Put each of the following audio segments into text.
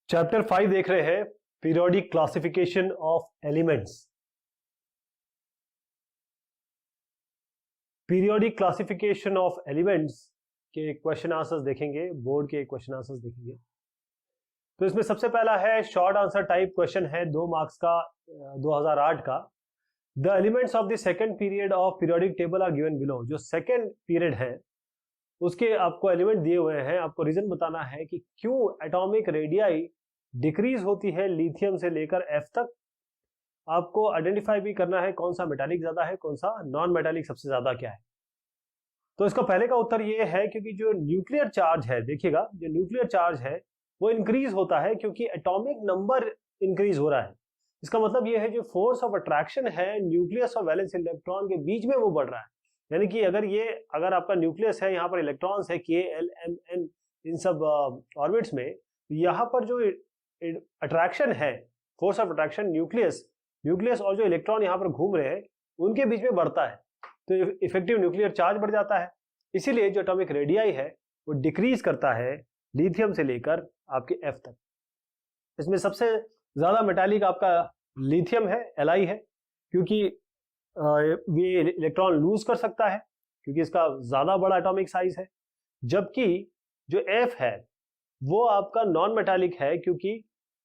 Chapter 5 देख रहे हैं, periodic classification of elements. Periodic classification of elements के क्वेश्चन आंसर्स देखेंगे, बोर्ड के क्वेश्चन आंसर्स देखेंगे। तो इसमें सबसे पहला है शॉर्ट आंसर टाइप क्वेश्चन है, 2 मार्क्स का, 2008 का। The elements of the second period of periodic table are given below. जो सेकंड पीरियड है उसके आपको एलिमेंट दिए हुए हैं, आपको रीजन बताना है कि क्यों एटॉमिक रेडियाई डिक्रीज होती है लिथियम से लेकर एफ तक। आपको आइडेंटिफाई भी करना है कौन सा मेटालिक ज्यादा है, कौन सा नॉन मेटालिक सबसे ज्यादा क्या है। तो इसका पहले का उत्तर ये है क्योंकि जो न्यूक्लियर चार्ज है, देखिएगा जो न्यूक्लियर चार्ज है वो इंक्रीज होता है क्योंकि एटॉमिक नंबर इंक्रीज हो रहा है। इसका मतलब ये है जो फोर्स ऑफ अट्रैक्शन है न्यूक्लियस और वैलेंस इलेक्ट्रॉन के बीच में वो बढ़ रहा है। यानी कि अगर आपका न्यूक्लियस है, यहाँ पर इलेक्ट्रॉन्स है K, L, M, N इन सब ऑर्बिट्स में, यहाँ पर जो अट्रैक्शन है, फोर्स ऑफ अट्रैक्शन न्यूक्लियस और जो इलेक्ट्रॉन यहाँ पर घूम रहे हैं उनके बीच में बढ़ता है, तो इफेक्टिव न्यूक्लियर चार्ज बढ़ जाता है। इसीलिए जो एटॉमिक रेडियाई है वो डिक्रीज करता है लिथियम से लेकर आपके एफ तक। इसमें सबसे ज्यादा मेटालिक आपका लिथियम है, Li है, क्योंकि ये इलेक्ट्रॉन लूज कर सकता है क्योंकि इसका ज्यादा बड़ा एटॉमिक साइज है। जबकि जो एफ है वो आपका नॉन मेटालिक है क्योंकि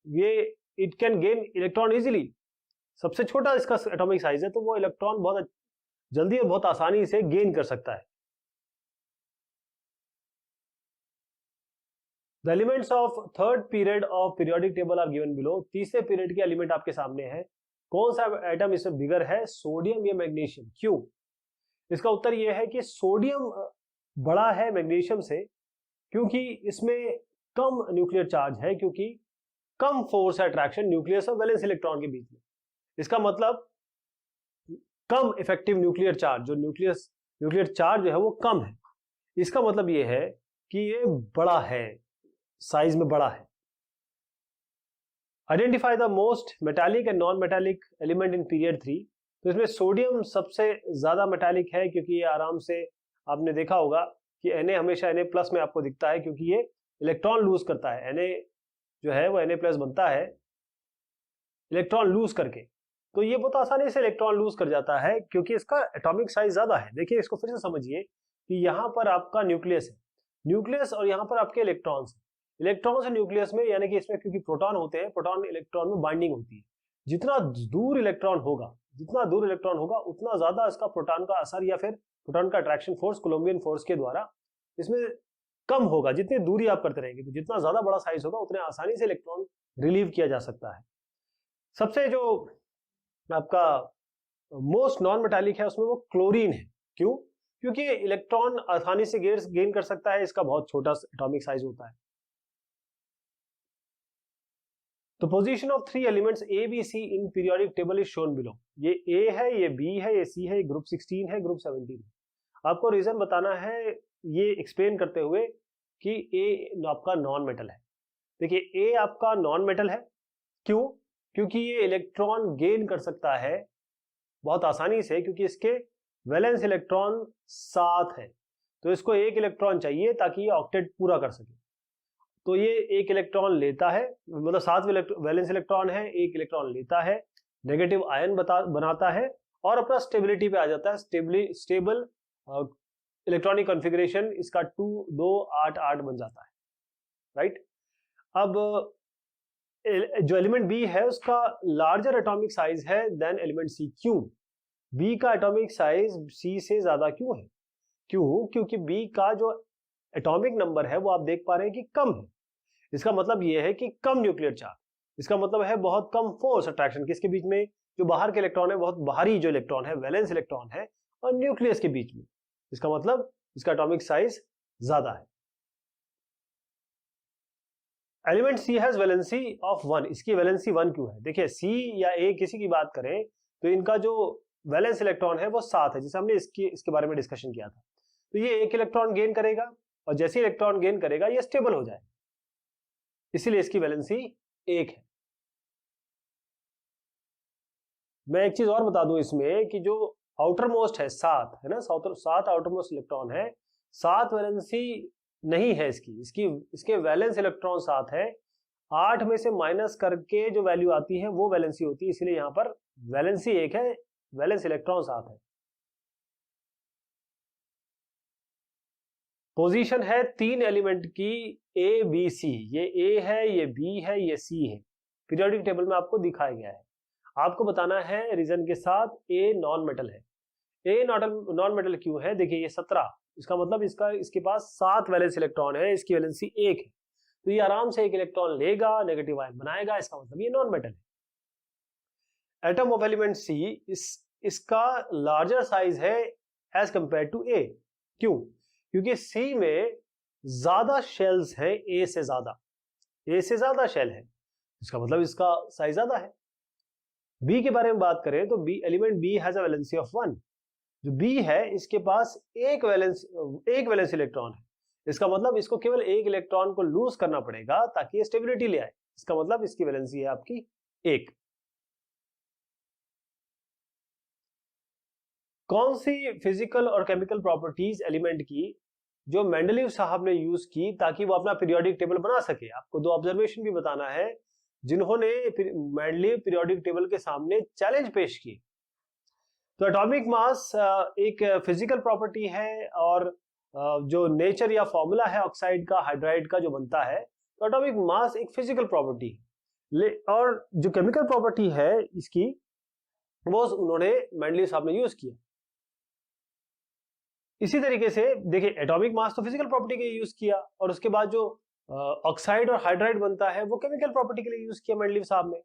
ये it can gain electron easily, सबसे छोटा इसका एटॉमिक साइज है, तो वो इलेक्ट्रॉन बहुत जल्दी और बहुत आसानी से गेन कर सकता है। The elements of third period of periodic table are given below. तीसरे पीरियड के एलिमेंट आपके सामने है। कौन सा एटम इसमें बिगर है, सोडियम या मैग्नीशियम? क्यों? इसका उत्तर यह है कि सोडियम बड़ा है मैग्नीशियम से क्योंकि इसमें कम न्यूक्लियर चार्ज है, क्योंकि कम फोर्स है अट्रैक्शन न्यूक्लियस और वैलेंस इलेक्ट्रॉन के बीच में। इसका मतलब कम इफेक्टिव न्यूक्लियर चार्ज, जो न्यूक्लियर चार्ज जो है वो कम है। इसका मतलब ये है कि ये बड़ा है, साइज में बड़ा है। Identify the most metallic and non metallic element in period 3। तो इसमें सोडियम सबसे ज्यादा मेटालिक है क्योंकि ये आराम से, आपने देखा होगा कि Na हमेशा Na+ में आपको दिखता है क्योंकि ये इलेक्ट्रॉन लूज करता है। Na जो है वो Na+ बनता है इलेक्ट्रॉन लूज करके, तो ये बहुत आसानी से इलेक्ट्रॉन लूज कर जाता है क्योंकि इसका एटॉमिक साइज ज्यादा है। देखिए इसको फिर से समझिए कि यहाँ पर आपका न्यूक्लियस है, न्यूक्लियस और यहाँ पर आपके इलेक्ट्रॉन्स है। इलेक्ट्रॉन्स और न्यूक्लियस में, यानी कि इसमें क्योंकि प्रोटॉन होते हैं, प्रोटॉन इलेक्ट्रॉन में बाइंडिंग होती है। जितना दूर इलेक्ट्रॉन होगा उतना ज्यादा इसका प्रोटॉन का असर या फिर प्रोटॉन का अट्रैक्शन फोर्स कोलम्बियन फोर्स के द्वारा इसमें कम होगा। जितनी दूरी आप करते रहेंगे तो जितना ज्यादा बड़ा साइज होगा उतने आसानी से इलेक्ट्रॉन रिलीव किया जा सकता है। सबसे जो आपका मोस्ट नॉन मेटालिक है उसमें वो क्लोरीन है। क्यों? क्योंकि इलेक्ट्रॉन आसानी से गेन कर सकता है, इसका बहुत छोटा एटॉमिक साइज होता है। तो position of 3 elements A B C in periodic table is shown below. ये ए है, ये बी है, ये सी है, ये ग्रुप 16 है, ग्रुप 17 है। आपको रीजन बताना है ये एक्सप्लेन करते हुए कि ए आपका नॉन मेटल है। देखिए ए आपका नॉन मेटल है, क्यों? क्योंकि ये इलेक्ट्रॉन गेन कर सकता है बहुत आसानी से क्योंकि इसके वैलेंस इलेक्ट्रॉन 7 है, तो इसको 1 इलेक्ट्रॉन चाहिए ताकि ये ऑक्टेट पूरा कर सके। तो ये 1 इलेक्ट्रॉन लेता है, मतलब 7 वैलेंस इलेक्ट्रॉन है, 1 इलेक्ट्रॉन लेता है, नेगेटिव आयन बनाता है और अपना स्टेबिलिटी पे आ जाता है। स्टेबल इलेक्ट्रॉनिक कॉन्फ़िगरेशन इसका 2 2 8 8 बन जाता है, राइट। अब जो एलिमेंट बी है उसका लार्जर एटॉमिक साइज है देन एलिमेंट सी। क्यों? बी का एटॉमिक साइज सी से ज्यादा क्यों है? क्यों? क्योंकि बी का जो एटॉमिक नंबर है वो आप देख पा रहे हैं कि कम है। इसका मतलब यह है कि कम न्यूक्लियर चार्ज, इसका मतलब है बहुत कम फोर्स अट्रैक्शन किसके बीच में, जो बाहर के इलेक्ट्रॉन है, बहुत बाहरी जो इलेक्ट्रॉन है, वैलेंस इलेक्ट्रॉन है, और न्यूक्लियस के बीच में। इसका मतलब इसका एटॉमिक साइज ज्यादा है। Element C has valency of 1। इसकी वैलेंसी 1 क्यों है? देखिए सी या ए किसी की बात करें तो इनका जो वैलेंस इलेक्ट्रॉन है वो 7 है, जैसे हमने इसके बारे में डिस्कशन किया था। तो ये 1 इलेक्ट्रॉन गेन करेगा और जैसे इलेक्ट्रॉन गेन करेगा ये स्टेबल हो जाएगा, इसीलिए इसकी वैलेंसी 1 है। मैं एक चीज और बता दूं इसमें कि जो आउटर मोस्ट है 7 है ना, 7 आउटर मोस्ट इलेक्ट्रॉन है, 7 वैलेंसी नहीं है इसके वैलेंस इलेक्ट्रॉन 7 है। 8 में से माइनस करके जो वैल्यू आती है वो वैलेंसी होती है, इसलिए यहां पर वैलेंसी 1 है, वैलेंस इलेक्ट्रॉन 7 है। पोजीशन है 3 एलिमेंट की ए बी सी, ये ए है, ये बी है, ये सी है, पीरियोडिक टेबल में आपको दिखाया गया है। आपको बताना है रीजन के साथ ए नॉन मेटल है। ए नॉन मेटल क्यों है? देखिए ये 17, इसका मतलब इसके पास 7 वैलेंस इलेक्ट्रॉन है, इसकी वैलेंसी 1 है, तो ये आराम से 1 इलेक्ट्रॉन लेगा, नेगेटिव आयन बनाएगा, इसका मतलब ये नॉन मेटल है। एटम ऑफ एलिमेंट सी इसका लार्जर साइज है एज कंपेयर टू ए। क्यों? क्योंकि सी में ज्यादा शेल्स हैं ए से ज्यादा, ए से ज्यादा शेल है, इसका मतलब इसका साइज ज्यादा है। बी के बारे में बात करें तो B element B has a valency of 1। जो बी है इसके पास एक वैलेंस इलेक्ट्रॉन है, इसका मतलब इसको केवल 1 इलेक्ट्रॉन को लूज करना पड़ेगा ताकि ये स्टेबिलिटी ले आए, इसका मतलब इसकी वैलेंसी है आपकी 1। कौन सी फिजिकल और केमिकल प्रॉपर्टीज एलिमेंट की जो मेंडलीव साहब ने यूज की ताकि वो अपना पीरियोडिक टेबल बना सके? आपको 2 ऑब्जर्वेशन भी बताना है जिन्होंने मेंडलीव पीरियोडिक टेबल के सामने चैलेंज पेश किए। तो एटॉमिक मास एक फिजिकल प्रॉपर्टी है, और जो नेचर या फॉर्मूला है ऑक्साइड का हाइड्राइड का जो बनता है, तो एटॉमिक मास एक फिजिकल प्रॉपर्टी है, और जो केमिकल प्रॉपर्टी है इसकी वो उन्होंने मेंडलीव साहब ने यूज किया। इसी तरीके से देखिए एटॉमिक मास तो फिजिकल प्रॉपर्टी के लिए यूज किया, और उसके बाद जो ऑक्साइड और हाइड्राइड बनता है वो केमिकल प्रॉपर्टी के लिए यूज किया मेंडलीव साहब ने।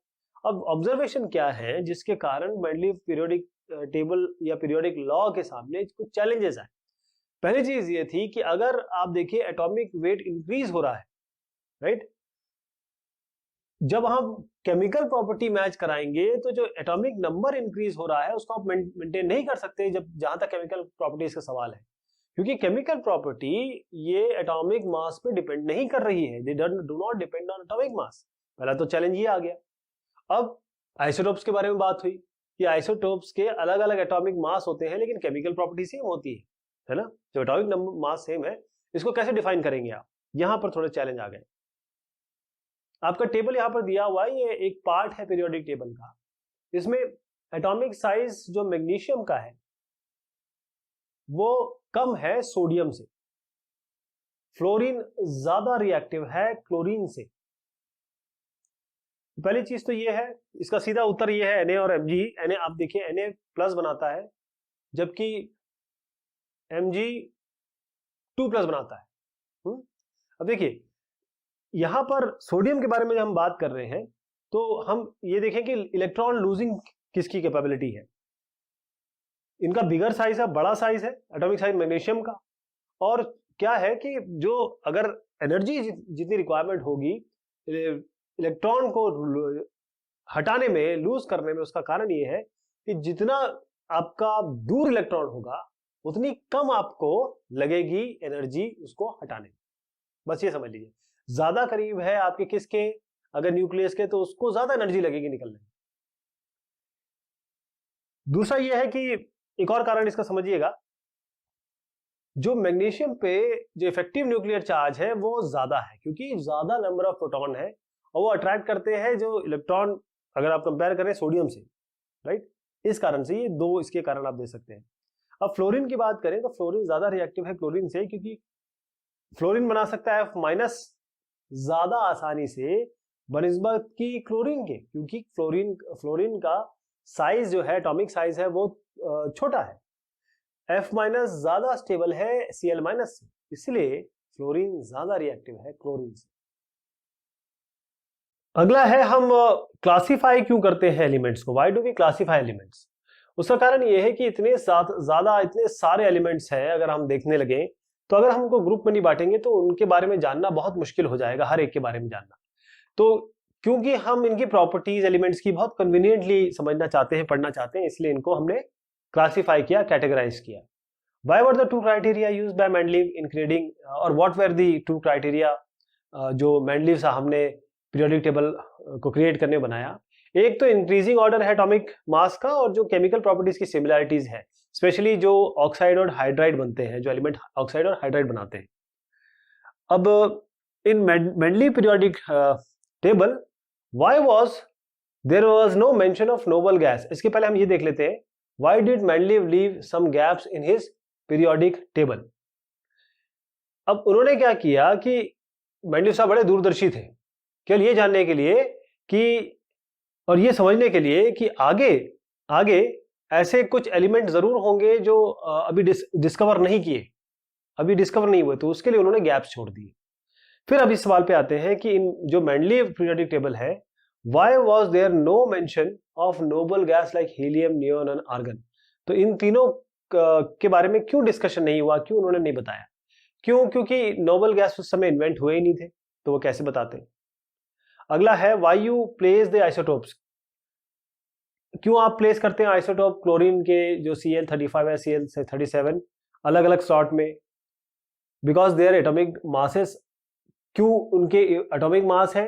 अब ऑब्जर्वेशन क्या है जिसके कारण मेंडलीव पीरियोडिक टेबल या पीरियोडिक लॉ के सामने कुछ चैलेंजेस आए? पहली चीज ये थी कि अगर आप देखिए एटॉमिक वेट इंक्रीज हो रहा है, राइट, जब हम केमिकल प्रॉपर्टी मैच कराएंगे तो जो एटॉमिक नंबर इंक्रीज हो रहा है उसको आप मेंटेन नहीं कर सकते जब जहां तक केमिकल प्रॉपर्टीज का सवाल है, क्योंकि केमिकल प्रॉपर्टी ये एटॉमिक मास पे डिपेंड नहीं कर रही है, they do not depend on atomic mass. पहला तो चैलेंज ये आ गया। अब आइसोटोप्स के बारे में बात हुई कि आइसोटोप्स के अलग अलग एटॉमिक मास होते हैं लेकिन केमिकल प्रॉपर्टी सेम होती है ना, जो एटॉमिक नंबर मास सेम है, इसको कैसे डिफाइन करेंगे आप? यहां पर थोड़े चैलेंज आ गए। आपका टेबल यहां पर दिया हुआ है, ये एक पार्ट है पीरियोडिक टेबल का, इसमें एटॉमिक साइज जो मैग्नीशियम का है वो कम है सोडियम से, फ्लोरीन ज्यादा रिएक्टिव है क्लोरीन से। पहली चीज तो ये है, इसका सीधा उत्तर ये है Na और Mg। Na आप देखिए Na प्लस बनाता है जबकि Mg 2 प्लस बनाता है। अब देखिए यहां पर सोडियम के बारे में हम बात कर रहे हैं तो हम ये देखें कि इलेक्ट्रॉन लूजिंग किसकी कैपेबिलिटी है। इनका बिगर साइज है, बड़ा साइज है एटॉमिक साइज मैग्नीशियम का, और क्या है कि जो अगर एनर्जी जितनी रिक्वायरमेंट होगी इलेक्ट्रॉन को हटाने में, लूज करने में, उसका कारण ये है कि जितना आपका दूर इलेक्ट्रॉन होगा उतनी कम आपको लगेगी एनर्जी उसको हटाने में। बस ये समझ लीजिए, ज्यादा करीब है आपके किसके, अगर न्यूक्लियस के, तो उसको ज्यादा एनर्जी लगेगी निकलने में। दूसरा ये है कि एक और कारण इसका समझिएगा, जो मैग्नीशियम पे जो इफेक्टिव न्यूक्लियर चार्ज है वो ज्यादा है क्योंकि ज्यादा नंबर ऑफ प्रोटॉन है और वो अट्रैक्ट करते हैं जो इलेक्ट्रॉन, अगर आप कंपेयर करें सोडियम से, राइट, इस कारण से ये दो इसके कारण आप दे सकते हैं। अब फ्लोरीन की बात करें तो फ्लोरीन ज्यादा रिएक्टिव है क्लोरीन से, क्योंकि फ्लोरीन बना सकता है F- ज्यादा आसानी से बनिस्बत की क्लोरीन के, क्योंकि फ्लोरीन का साइज जो है, एटॉमिक साइज है, वो छोटा है। F- ज्यादा स्टेबल है Cl- से, इसलिए फ्लोरीन ज्यादा रिएक्टिव है क्लोरीन से। अगला है, हम क्लासिफाई क्यों करते हैं एलिमेंट्स को? Why do we classify elements? उसका कारण यह है कि इतने सारे एलिमेंट्स हैं, अगर हम देखने लगे तो अगर हम उनको ग्रुप में नहीं बांटेंगे तो उनके बारे में जानना बहुत मुश्किल हो जाएगा, हर एक के बारे में जानना। तो क्योंकि हम इनकी प्रॉपर्टीज एलिमेंट्स की बहुत कन्वीनियंटली समझना चाहते हैं, पढ़ना चाहते हैं, इसलिए इनको हमने क्लासिफाई किया, कैटेगराइज किया। Why were the two criteria used by Mendeleev in creating, और what were the two criteria जो Mendeleev साहब ने पीरियोडिक टेबल को क्रिएट करने बनाया? एक तो इंक्रीजिंग ऑर्डर है एटॉमिक मास का, और जो केमिकल प्रॉपर्टीज की सिमिलरिटीज है, स्पेशली जो ऑक्साइड और हाइड्राइड बनते हैं, जो एलिमेंट ऑक्साइड और हाइड्राइड बनाते हैं। अब इन Mendeleev periodic table why was there was no mention of noble gas. इसके पहले हम ये देख लेते हैं, why did Mendeleev leave some gaps in his periodic table. अब उन्होंने क्या किया कि मेंडलीव साहब बड़े दूरदर्शी थे, केवल ये जानने के लिए कि और ये समझने के लिए कि आगे आगे ऐसे कुछ एलिमेंट जरूर होंगे जो अभी डिस्कवर नहीं किए, अभी डिस्कवर नहीं हुए, तो उसके लिए उन्होंने गैप्स छोड़ दिए। फिर अब इस सवाल पे आते हैं कि इन जो मेंडलीव पीरियोडिक टेबल है, why was there no mention of noble gas like helium, neon and argon. तो इन तीनों के बारे में क्यों डिस्कशन नहीं हुआ, क्यों उन्होंने नहीं बताया? क्यों? क्योंकि नोबल गैस उस समय इन्वेंट हुए ही नहीं थे, तो वो कैसे बताते? अगला है why you place the isotopes. क्यों आप प्लेस करते हैं आइसोटोप क्लोरीन के जो Cl35 है, Cl37 अलग अलग स्लॉट में? बिकॉज देयर एटॉमिक मासेस, क्यों उनके एटॉमिक मास है,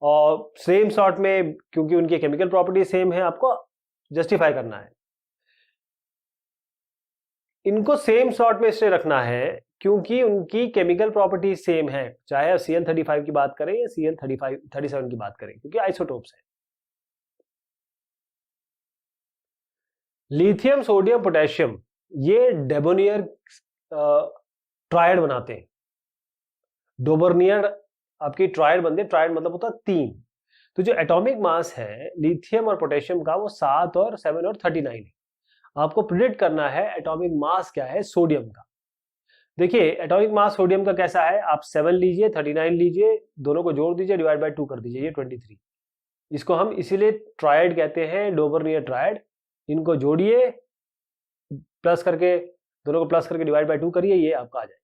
और सेम स्लॉट में क्योंकि उनकी केमिकल प्रॉपर्टी सेम है, आपको जस्टिफाई करना है। इनको सेम स्लॉट में इसलिए रखना है क्योंकि उनकी केमिकल प्रॉपर्टी सेम है, चाहे Cl35 की बात करें या Cl37 की बात करें, क्योंकि आइसोटोप्स है। लिथियम, सोडियम, पोटेशियम ये डेबोनियर ट्रायड बनाते हैं। डोबर्नियर आपकी ट्रायड बनते हैं, ट्रायड मतलब होता है 3। तो जो एटॉमिक मास है लिथियम और पोटेशियम का वो 7 और 7 और 39 है। आपको प्रिडिक्ट करना है एटॉमिक मास क्या है सोडियम का। देखिए एटॉमिक मास सोडियम का कैसा है, आप 7 लीजिए, 39 लीजिए, दोनों को जोड़ दीजिए, डिवाइड बाय 2 कर दीजिए, ये 23। इसको हम इसीलिए ट्रायड कहते हैं, डोबर्नियर ट्रायड। इनको जोड़िए, प्लस करके, दोनों को प्लस करके डिवाइड बाय 2 करिए, ये आपका आ जाए।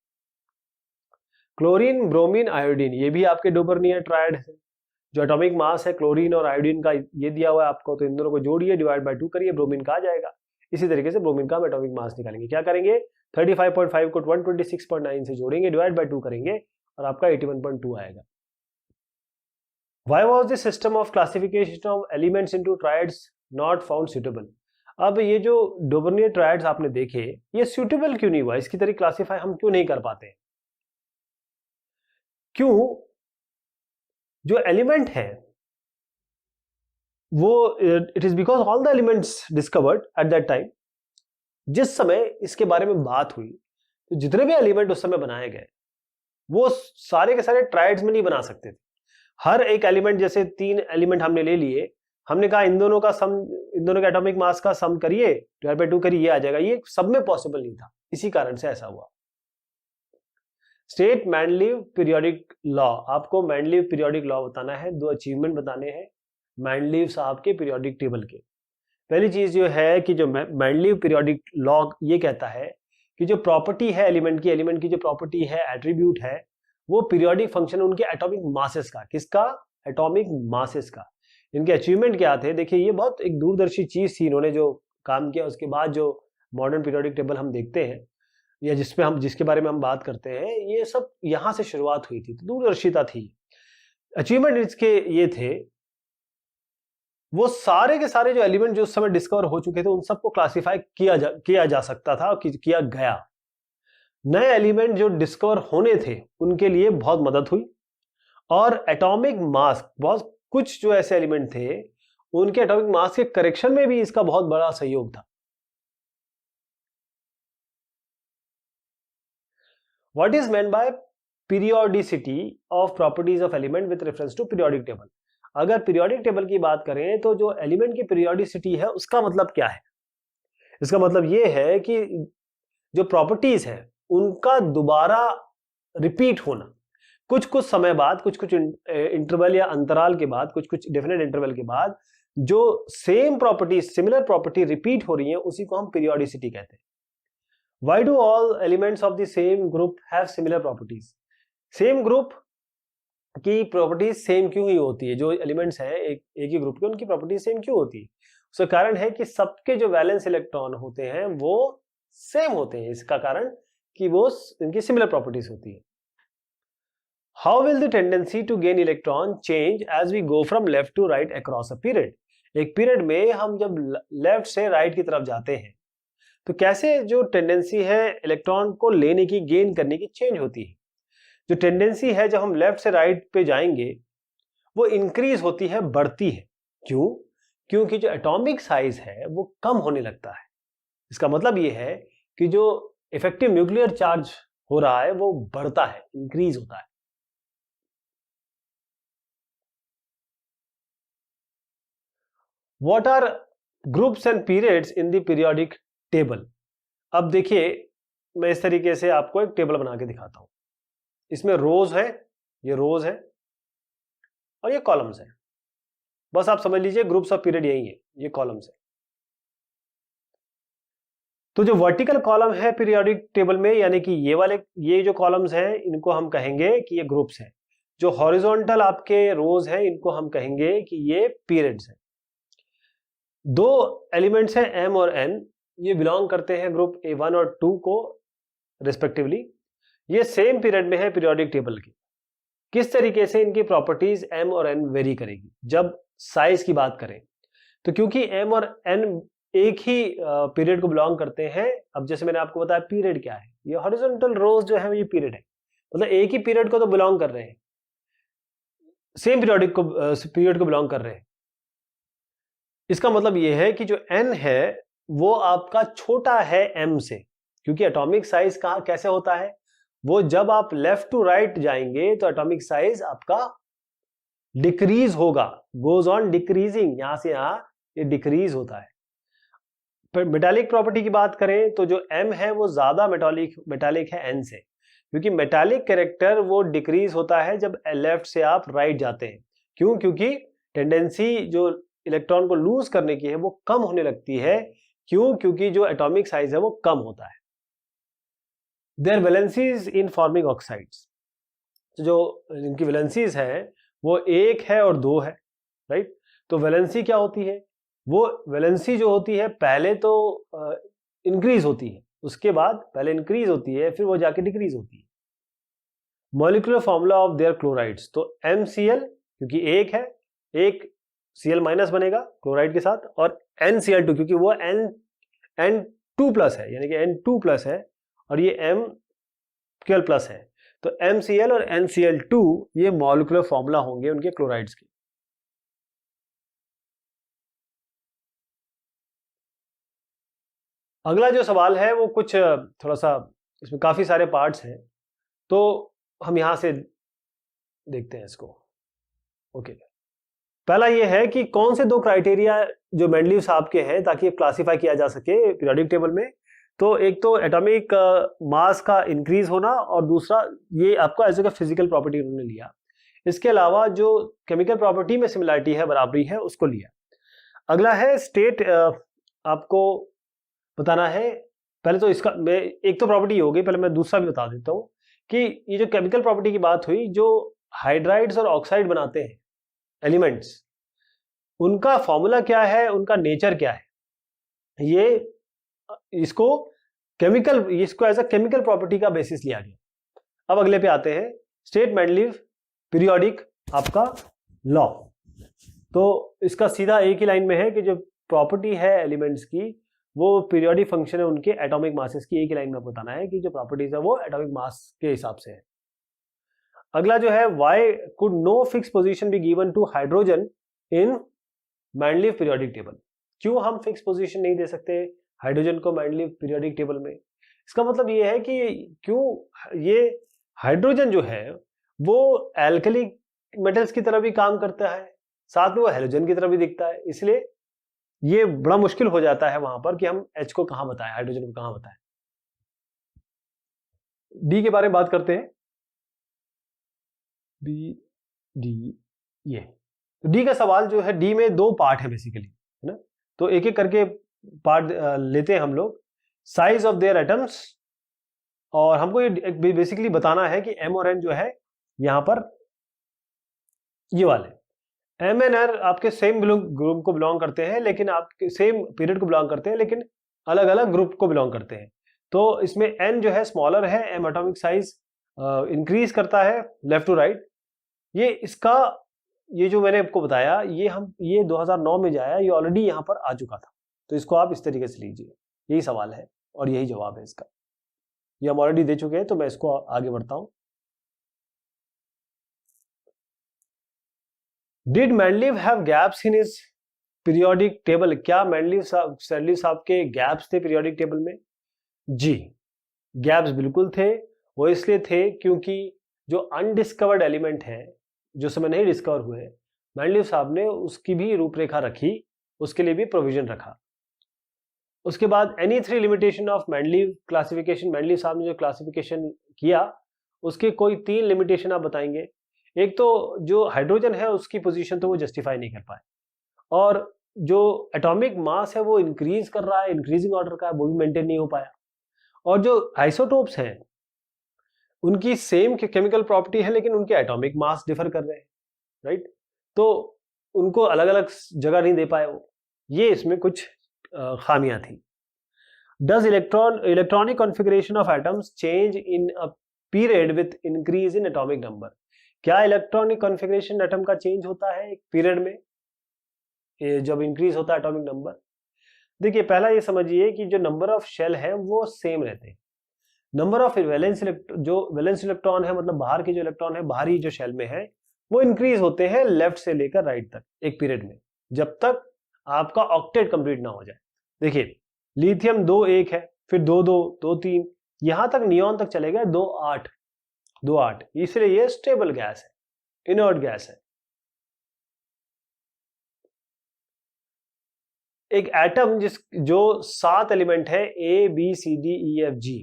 क्लोरीन, ब्रोमीन, आयोडीन ये भी आपके डोबर्नियर ट्रायड है। जो एटॉमिक मास है क्लोरीन और आयोडीन का ये दिया हुआ है आपको, तो इन दोनों को जोड़िए, डिवाइड बाय 2 करिए, ब्रोमीन का आ जाएगा। इसी तरीके से ब्रोमीन का हम एटॉमिक मास निकालेंगे। क्या करेंगे, 35.5 को 126.9 से जोड़ेंगे, डिवाइड बाय 2 करेंगे और आपका 81.2 आएगा। Why was the system of classification of elements into triads not found suitable? अब ये जो डोबर्नियर ट्रायड्स आपने देखे, ये सुटेबल क्यों नहीं हुआ, इसकी तरह क्लासिफाई हम क्यों नहीं कर पाते? क्यों? जो एलिमेंट है वो it is because all the elements discovered at that time, जिस समय इसके बारे में बात हुई, तो जितने भी एलिमेंट उस समय बनाए गए वो सारे के सारे ट्रायड्स में नहीं बना सकते थे। हर एक एलिमेंट, जैसे 3 एलिमेंट हमने ले लिए, हमने कहा इन दोनों का सम, इन दोनों के एटॉमिक मास का सम करिए, डिवाइड बाय 2 करिए, ये आ जाएगा। ये सब में पॉसिबल नहीं था, इसी कारण से ऐसा हुआ। State Mendeleev periodic law. आपको मेंडलीव पीरियोडिक लॉ बताना है, 2 अचीवमेंट बताने हैं मेंडलीव साहब के पीरियोडिक टेबल के। पहली चीज जो है कि जो मेंडलीव पीरियोडिक लॉ ये कहता है कि जो प्रॉपर्टी है एलिमेंट की जो प्रॉपर्टी है, एट्रीब्यूट है, वो पीरियोडिक फंक्शन उनके एटॉमिक मासेस का, किसका, एटॉमिक मासेस का। इनके अचीवमेंट क्या थे, देखिए ये बहुत एक दूरदर्शी चीज थी, इन्होंने जो काम किया उसके बाद जो मॉडर्न पीरियोडिक टेबल हम देखते हैं या जिसके बारे में हम बात करते हैं, ये सब यहां से शुरुआत हुई थी, तो दूरदर्शिता थी। अचीवमेंट इसके ये थे, वो सारे के सारे जो एलिमेंट जो उस समय डिस्कवर हो चुके थे उन सबको क्लासिफाई किया जा सकता था, किया गया। नए एलिमेंट जो डिस्कवर होने थे उनके लिए बहुत मदद हुई, और एटॉमिक मास, बहुत कुछ जो ऐसे एलिमेंट थे उनके एटॉमिक मास के करेक्शन में भी इसका बहुत बड़ा सहयोग था। What is meant by periodicity of properties of element with reference to periodic table. अगर पीरियोडिक टेबल की बात करें तो जो एलिमेंट की पीरियोडिसिटी है उसका मतलब क्या है? इसका मतलब यह है कि जो प्रॉपर्टीज है उनका दोबारा रिपीट होना, कुछ कुछ समय बाद, कुछ कुछ इंटरवल या अंतराल के बाद, कुछ कुछ डेफिनेट इंटरवल के बाद जो same property, similar property repeat हो रही है, उसी को हम पीरियोडिसिटी कहते हैं। Why do all elements of the same group have similar properties? Same group की प्रॉपर्टीज सेम क्यों ही होती है? जो एलिमेंट्स हैं एक ही ग्रुप के, उनकी प्रॉपर्टीज सेम क्यों होती है? उसका कारण है कि सबके जो वैलेंस इलेक्ट्रॉन होते हैं वो सेम होते हैं। इसका कारण कि वो इनकी सिमिलर प्रॉपर्टीज होती है। How will the tendency to gain electron change as we go from left to right across a period? एक पीरियड में हम जब लेफ्ट से राइट की तरफ जाते हैं तो कैसे जो टेंडेंसी है इलेक्ट्रॉन को लेने की, गेन करने की, चेंज होती है। जो टेंडेंसी है जब हम लेफ्ट से राइट पे जाएंगे वो इंक्रीज होती है, बढ़ती है। क्यों? क्योंकि जो एटॉमिक साइज है वो कम होने लगता है। इसका मतलब ये है कि जो इफेक्टिव न्यूक्लियर चार्ज हो रहा है वो बढ़ता है, इंक्रीज होता है। What are groups and periods in the periodic table? अब देखिए, मैं इस तरीके से आपको एक टेबल बना के दिखाता हूं। इसमें रोज है, ये रोज है और ये कॉलम्स है। बस आप समझ लीजिए ग्रुप्स ऑफ पीरियड यही है, ये कॉलम्स है। तो जो वर्टिकल कॉलम है पीरियोडिक टेबल में, यानी कि ये वाले, ये जो कॉलम्स हैं इनको हम कहेंगे कि ये ग्रुप्स हैं। जो हॉरिजॉन्टल आपके रोज हैं इनको हम कहेंगे कि ये पीरियड्स हैं। दो एलिमेंट्स हैं m और n, ये बिलोंग करते हैं ग्रुप A1 और 2 को रिस्पेक्टिवली। ये सेम पीरियड में है पीरियोडिक टेबल के। किस तरीके से इनकी प्रॉपर्टीज m और n वेरी करेगी जब साइज की बात करें? तो क्योंकि m और n एक ही पीरियड को बिलोंग करते हैं, अब जैसे मैंने आपको बताया पीरियड क्या है, ये हॉरिजॉन्टल रोज जो है ये पीरियड है, मतलब एक ही पीरियड को तो बिलोंग कर रहे हैं, सेम पीरियड को बिलोंग कर रहे हैं। इसका मतलब यह है कि जो n है वो आपका छोटा है m से, क्योंकि एटॉमिक साइज कहां कैसे होता है, वो जब आप लेफ्ट टू राइट जाएंगे तो एटॉमिक साइज आपका डिक्रीज होगा, गोज ऑन डिक्रीजिंग, यहां से यहां ये डिक्रीज होता है। पर मेटालिक प्रॉपर्टी की बात करें तो जो m है वो ज्यादा मेटालिक है n से, क्योंकि मेटालिक कैरेक्टर वो डिक्रीज होता है जब लेफ्ट से आप राइट जाते हैं। क्यों? क्योंकि टेंडेंसी जो इलेक्ट्रॉन को लूज करने की है वो कम होने लगती है। क्यों? क्योंकि जो एटॉमिक साइज है वो कम होता है। Their valencies in forming oxides, जो इनकी वैलेंसीज है वो 1 है और 2 है, राइट। तो वैलेंसी क्या होती है? वो वैलेंसी जो होती है पहले तो इंक्रीज होती है, उसके बाद पहले इंक्रीज होती है फिर वो जाके डिक्रीज होती है। Molecular formula of their chlorides, तो MCl क्योंकि 1 है, एक Cl माइनस बनेगा क्लोराइड के साथ, और NCl2 क्योंकि वो N2 प्लस है, यानी कि N2 प्लस है और ये MQl प्लस है। तो MCl और NCl2 ये मॉलिक्यूलर फॉर्मूला होंगे उनके क्लोराइड्स के। अगला जो सवाल है वो कुछ थोड़ा सा, इसमें काफी सारे पार्ट्स हैं तो हम यहां से देखते हैं इसको। ओके, पहला ये है कि कौन से 2 क्राइटेरिया जो मेंडलीव साहब के हैं ताकि ये क्लासिफाई किया जा सके पीरियोडिक टेबल में। तो एक तो एटॉमिक मास का इंक्रीज होना और दूसरा ये आपका एज ए फिजिकल प्रॉपर्टी उन्होंने लिया। इसके अलावा जो केमिकल प्रॉपर्टी में सिमिलरिटी है, बराबरी है, उसको लिया। अगला है स्टेट, आपको बताना है। पहले तो इसका मैं एक तो प्रॉपर्टी हो गई, पहले मैं दूसरा भी बता देता हूं कि ये जो केमिकल प्रॉपर्टी की बात हुई, जो हाइड्राइड्स और ऑक्साइड बनाते हैं एलिमेंट्स, उनका फॉर्मूला क्या है, उनका नेचर क्या है, ये इसको इसको एज अ केमिकल प्रॉपर्टी का बेसिस लिया गया। अब अगले पे आते हैं, स्टेट मेंडलीव पीरियोडिक आपका लॉ। तो इसका सीधा एक ही लाइन में है कि जो प्रॉपर्टी है एलिमेंट्स की वो पीरियोडिक फंक्शन है उनके एटॉमिक मासेस की, एक ही लाइन में बताना है कि जो प्रॉपर्टीज है वो एटॉमिक मास के हिसाब से है। अगला जो है, why could no fix position be given to hydrogen in Mendeleev periodic table, क्यों हम फिक्स पोजीशन नहीं दे सकते हाइड्रोजन को मेंडलीव पीरियोडिक टेबल में? इसका मतलब ये है कि क्यों ये हाइड्रोजन जो है वो एल्कली मेटल्स की तरह भी काम करता है, साथ में वो हेलोजन की तरह भी दिखता है, इसलिए ये बड़ा मुश्किल हो जाता है वहां पर कि हम H को कहां बताएं, हाइड्रोजन को कहां बताएं। डी के बारे में बात करते हैं, बी डी, ये तो डी का सवाल जो है, डी में 2 पार्ट है बेसिकली, है ना। तो एक एक करके पार्ट लेते हैं हम लोग। साइज ऑफ देयर एटम्स, और हमको ये बेसिकली बताना है कि M और N जो है यहां पर ये वाले M एंड N आपके सेम ग्रुप को बिलोंग करते हैं, लेकिन आपके सेम पीरियड को बिलोंग करते हैं, लेकिन अलग अलग ग्रुप को बिलोंग करते हैं। तो इसमें N जो है स्मॉलर है, M एटॉमिक साइज इंक्रीज करता है लेफ्ट टू राइट। ये जो मैंने आपको बताया, ये 2009 में जो आया, ये ऑलरेडी यहाँ पर आ चुका था। तो इसको आप इस तरीके से लीजिए, यही सवाल है और यही जवाब है इसका। ये हम ऑलरेडी दे चुके हैं, तो मैं इसको आगे बढ़ता हूँ। Did Mendeleev have gaps in his periodic table? क्या मेंडलीव साहब के गैप्स थे पीरियोडिक टेबल में? जी, गैप्स बिल्कुल थे। वो इसलिए थे क्योंकि जो अनडिस्कवर्ड एलिमेंट है, जो समय नहीं डिस्कवर हुए, मेंडलीव साहब ने उसकी भी रूपरेखा रखी, उसके लिए भी प्रोविजन रखा। उसके बाद any three limitation of Mendeleev classification, Mendeleev साहब ने जो क्लासिफिकेशन किया उसके कोई 3 लिमिटेशन आप बताएंगे। एक तो जो हाइड्रोजन है उसकी पोजीशन तो वो जस्टिफाई नहीं कर पाए, और जो एटॉमिक मास है वो इंक्रीज कर रहा है, इंक्रीजिंग ऑर्डर का है, वो भी मेंटेन नहीं हो पाया। और जो आइसोटोप्स हैं उनकी सेम केमिकल प्रॉपर्टी है लेकिन उनके एटॉमिक मास डिफर कर रहे हैं, राइट? तो उनको अलग अलग जगह नहीं दे पाए वो, ये इसमें कुछ खामियां थी। Does electronic configuration of atoms change in a period with increase in atomic number? क्या इलेक्ट्रॉनिक कॉन्फ़िगरेशन एटम का चेंज होता है एक पीरियड में जब इंक्रीज होता है एटॉमिक नंबर? देखिए, पहला ये समझिए कि जो नंबर ऑफ शेल है वो सेम रहते हैं। नंबर ऑफ वैलेंस इलेक्ट्रॉन है, मतलब बाहर के जो इलेक्ट्रॉन है बाहरी जो शेल में है, वो इंक्रीज होते हैं लेफ्ट से लेकर राइट तक एक पीरियड में, जब तक आपका ऑक्टेट कंप्लीट ना हो जाए। देखिए, लिथियम 2 1 है, फिर 2 2 2 3, यहां तक नियॉन तक चलेगा 2 8 2 8, इसलिए ये स्टेबल गैस है, इनर्ट गैस है। एक एटम जो 7 एलिमेंट है A B C D E F G,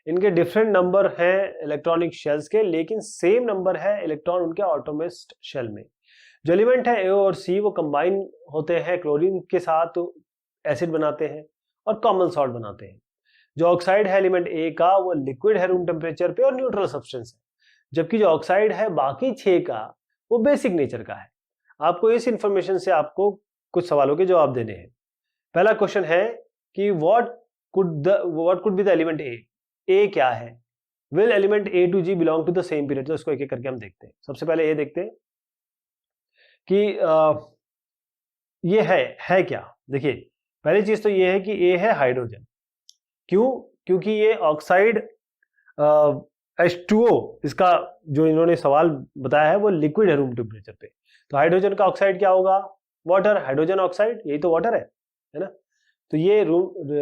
इनके डिफरेंट नंबर हैं इलेक्ट्रॉनिक शेल्स के, लेकिन सेम नंबर है इलेक्ट्रॉन उनके ऑटोमिस्ट शेल में। जो एलिमेंट है ए और सी वो कंबाइन होते हैं क्लोरीन के साथ, तो एसिड बनाते हैं और कॉमन सॉल्ट बनाते हैं। जो ऑक्साइड है एलिमेंट ए का वो लिक्विड है रूम टेम्परेचर पे और न्यूट्रल सब्सटेंस है, जबकि जो ऑक्साइड है बाकी 6 का वो बेसिक नेचर का है। आपको इस इंफॉर्मेशन से आपको कुछ सवालों के जवाब देने हैं। पहला क्वेश्चन है कि what could be the element A क्या है? Will element A to G belong to the same period? तो इसको एक एक करके हम देखते हैं। सबसे पहले ए देखते हैं कि ये है क्या। देखिए, पहली चीज तो ये है कि ए है हाइड्रोजन। क्यों? क्योंकि ये ऑक्साइड H2O, इसका जो इन्होंने सवाल बताया है वो लिक्विड है रूम टेम्परेचर पे, तो हाइड्रोजन का ऑक्साइड क्या होगा? वाटर, हाइड्रोजन ऑक्साइड, यही तो वाटर है ना? तो ये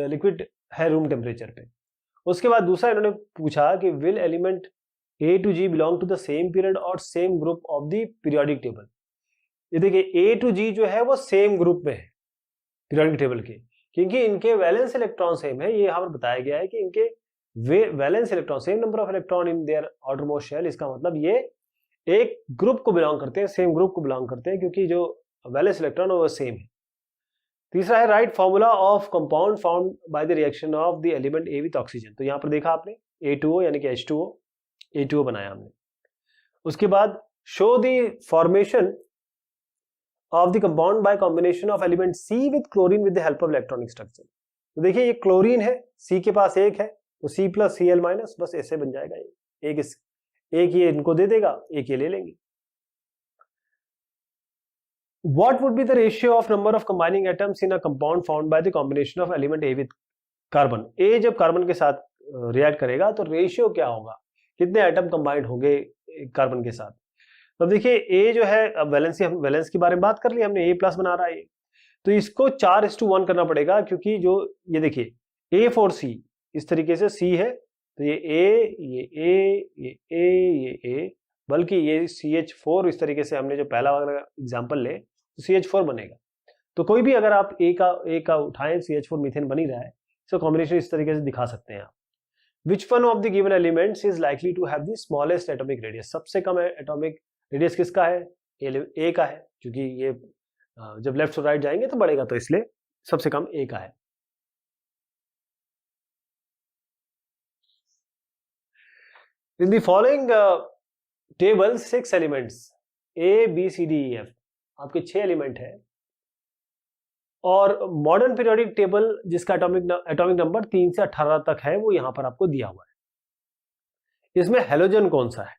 लिक्विड है रूम टेम्परेचर पे। उसके बाद दूसरा इन्होंने पूछा कि will element A to G belong to the same period और same group of the periodic table? ये देखिए, ए टू जी जो है वो सेम ग्रुप में है पीरियोडिक टेबल के, क्योंकि इनके वैलेंस इलेक्ट्रॉन सेम है। ये यहाँ पर बताया गया है कि इनके valence electron, same number of electron in their outermost shell. इसका मतलब ये एक ग्रुप को बिलोंग करते हैं, सेम ग्रुप को बिलोंग करते हैं, क्योंकि जो वैलेंस इलेक्ट्रॉन है वो सेम है। तीसरा है right formula of compound found by the reaction of the element A with oxygen. तो यहाँ पर देखा आपने A2O यानी कि H2O, A2O बनाया हमने। उसके बाद show the formation of the compound bye combination of element C with chlorine with the help of electronic structure. तो देखिए, ये क्लोरीन है, C के पास एक है, तो C प्लस Cl माइनस, बस ऐसे बन जाएगा। ये एक ये इनको दे देगा, एक ये ले लेंगे। What would be the ratio of number of combining atoms in a compound found by the combination of element A with carbon? A जब कार्बन के साथ रिएक्ट करेगा तो रेशियो क्या होगा, कितने एटम कंबाइंड होंगे कार्बन के साथ? तो देखिए, A जो है, अब वैलेंस के बारे में बात कर ली हमने, A प्लस बना रहा है, तो इसको 4:1 करना पड़ेगा, क्योंकि जो ये देखिए A4C इस तरीके से C है, तो ये A, बल्कि ये CH4 इस तरीके से, हमने जो पहला वाला एग्जाम्पल ले तो CH4 बनेगा। तो कोई भी अगर आप ए का उठाएं, CH4 मीथेन बन ही रहा है, इसका कॉम्बिनेशन इस तरीके से दिखा सकते हैं आप। Which one of the given elements is likely to have the smallest atomic radius? सबसे कम एटॉमिक रेडियस किसका है? ए का है, क्योंकि ये जब लेफ्ट से राइट जाएंगे तो बढ़ेगा, तो इसलिए सबसे कम ए का है। In the following table 6 elements A B C D E F, आपके 6 एलिमेंट है, और मॉडर्न पीरियोडिक टेबल जिसका एटॉमिक नंबर 3 से 18 तक है वो यहां पर आपको दिया हुआ है। इसमें हेलोजन कौन सा है?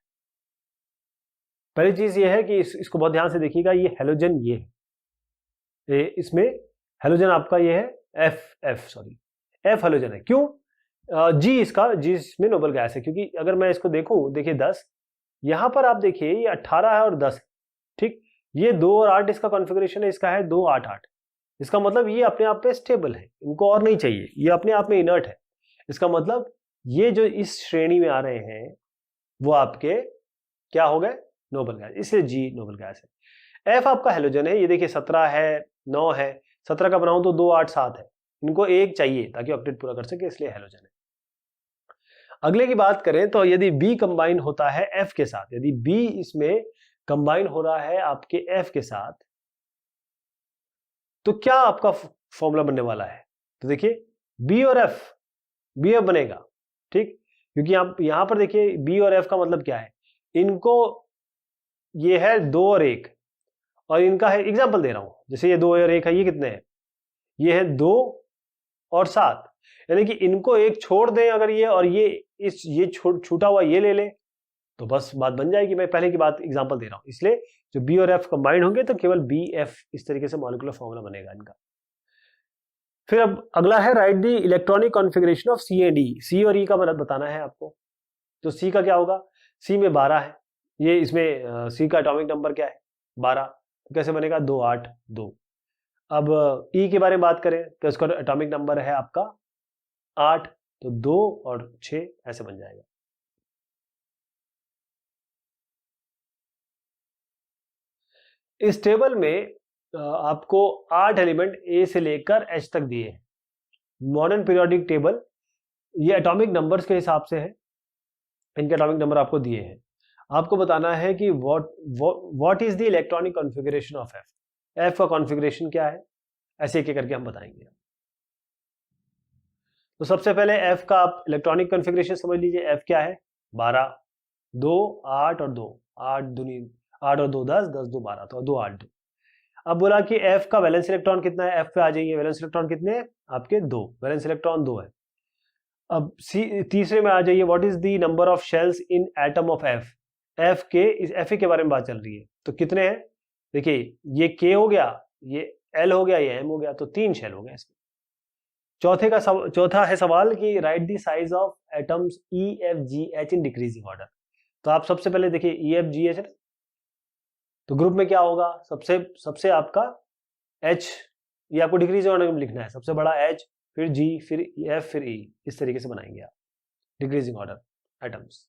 पहली चीज ये है कि इसको बहुत ध्यान से देखिएगा, ये हेलोजन ये है, इसमें हेलोजन आपका ये है F हेलोजन है। क्यों? जी इसमें नोबल गैस है, क्योंकि अगर मैं इसको देखूं, देखिए 10, यहां पर आप देखिए ये 18 है और 10, ठीक, ये 2 और 8 इसका कॉन्फ़िगरेशन है, इसका है 2 8 8। इसका मतलब ये अपने आप में स्टेबल है, इनको और नहीं चाहिए, ये अपने आप में इनर्ट है। इसका मतलब ये जो इस श्रेणी में आ रहे हैं वो आपके क्या हो गए, नोबल गैस, इसलिए जी नोबल गैस है। एफ आपका हेलोजन है, ये देखिए 17 है, 9 है, 17 का बनाऊं तो 2 8 7 है, इनको एक चाहिए ताकि ऑक्टेट पूरा कर सके, इसलिए हेलोजन है। अगले की बात करें तो यदि बी कंबाइन होता है एफ के साथ, यदि बी इसमें कंबाइन हो रहा है आपके एफ के साथ, तो क्या आपका फॉर्मूला बनने वाला है, तो देखिए बी और एफ, बी एफ बनेगा, ठीक, क्योंकि आप यहां पर देखिए बी और एफ का मतलब क्या है, इनको ये है 2 और 1 और इनका है, एग्जांपल दे रहा हूं, जैसे ये 2 और 1 है, ये कितने हैं, ये है 2 और 7, यानी कि इनको एक छोड़ दें अगर ये, और ये छूटा हुआ ये ले ले, तो बस बात बन जाएगी। मैं पहले की बात एग्जांपल दे रहा हूं, इसलिए जो बी और एफ कंबाइंड होंगे तो केवल बी एफ इस तरीके से मॉलिक्यूलर फॉर्मूला बनेगा इनका। फिर अब अगला है write the electronic configuration of C and E, C और ई का मतलब बताना है आपको। तो सी का क्या होगा, सी में 12 है, ये इसमें सी का एटॉमिक नंबर क्या है 12, तो कैसे बनेगा 2 8 2। अब ई के बारे में बात करें तो इसका एटॉमिक नंबर है आपका 8, तो 2 और 6 ऐसे बन जाएगा। इस टेबल में आपको 8 एलिमेंट ए से लेकर एच तक दिए हैं। मॉडर्न पीरियोडिक टेबल ये एटॉमिक नंबर्स के हिसाब से है, इनके एटॉमिक नंबर आपको दिए हैं। आपको बताना है कि what is the electronic configuration of F, F का कॉन्फ़िगरेशन क्या है, ऐसे एक एक करके हम बताएंगे। तो सबसे पहले एफ का आप इलेक्ट्रॉनिक कॉन्फ़िगरेशन समझ लीजिए, एफ क्या है 12, 2 8 और 2, 8 दूनी 8 और 2 10, 10 2 12, तो 2 8 2। अब बोला कि एफ का वैलेंस इलेक्ट्रॉन कितना है, एफ पे आ जाइए, वैलेंस इलेक्ट्रॉन कितने हैं आपके 2, वैलेंस इलेक्ट्रॉन 2 है। अब सी तीसरे में आ जाइए, what is the number of shells in atom of F, F के इस एफ के बारे में बात चल रही है, तो कितने हैं, देखिए ये के हो गया, ये एल हो गया, ये एम हो गया, तो 3 शेल हो गए इसमें। चौथा है सवाल कि right the size of atoms E F ji H in decreasing order. तो आप सबसे पहले देखिए ई एफ जी एच, तो ग्रुप में क्या होगा, सबसे आपका एच, ये आपको डिक्रीजिंग ऑर्डर में लिखना है, सबसे बड़ा एच, फिर जी, फिर एफ, फिर ई, इस तरीके से बनाएंगे आप डिक्रीजिंग ऑर्डर एटम्स।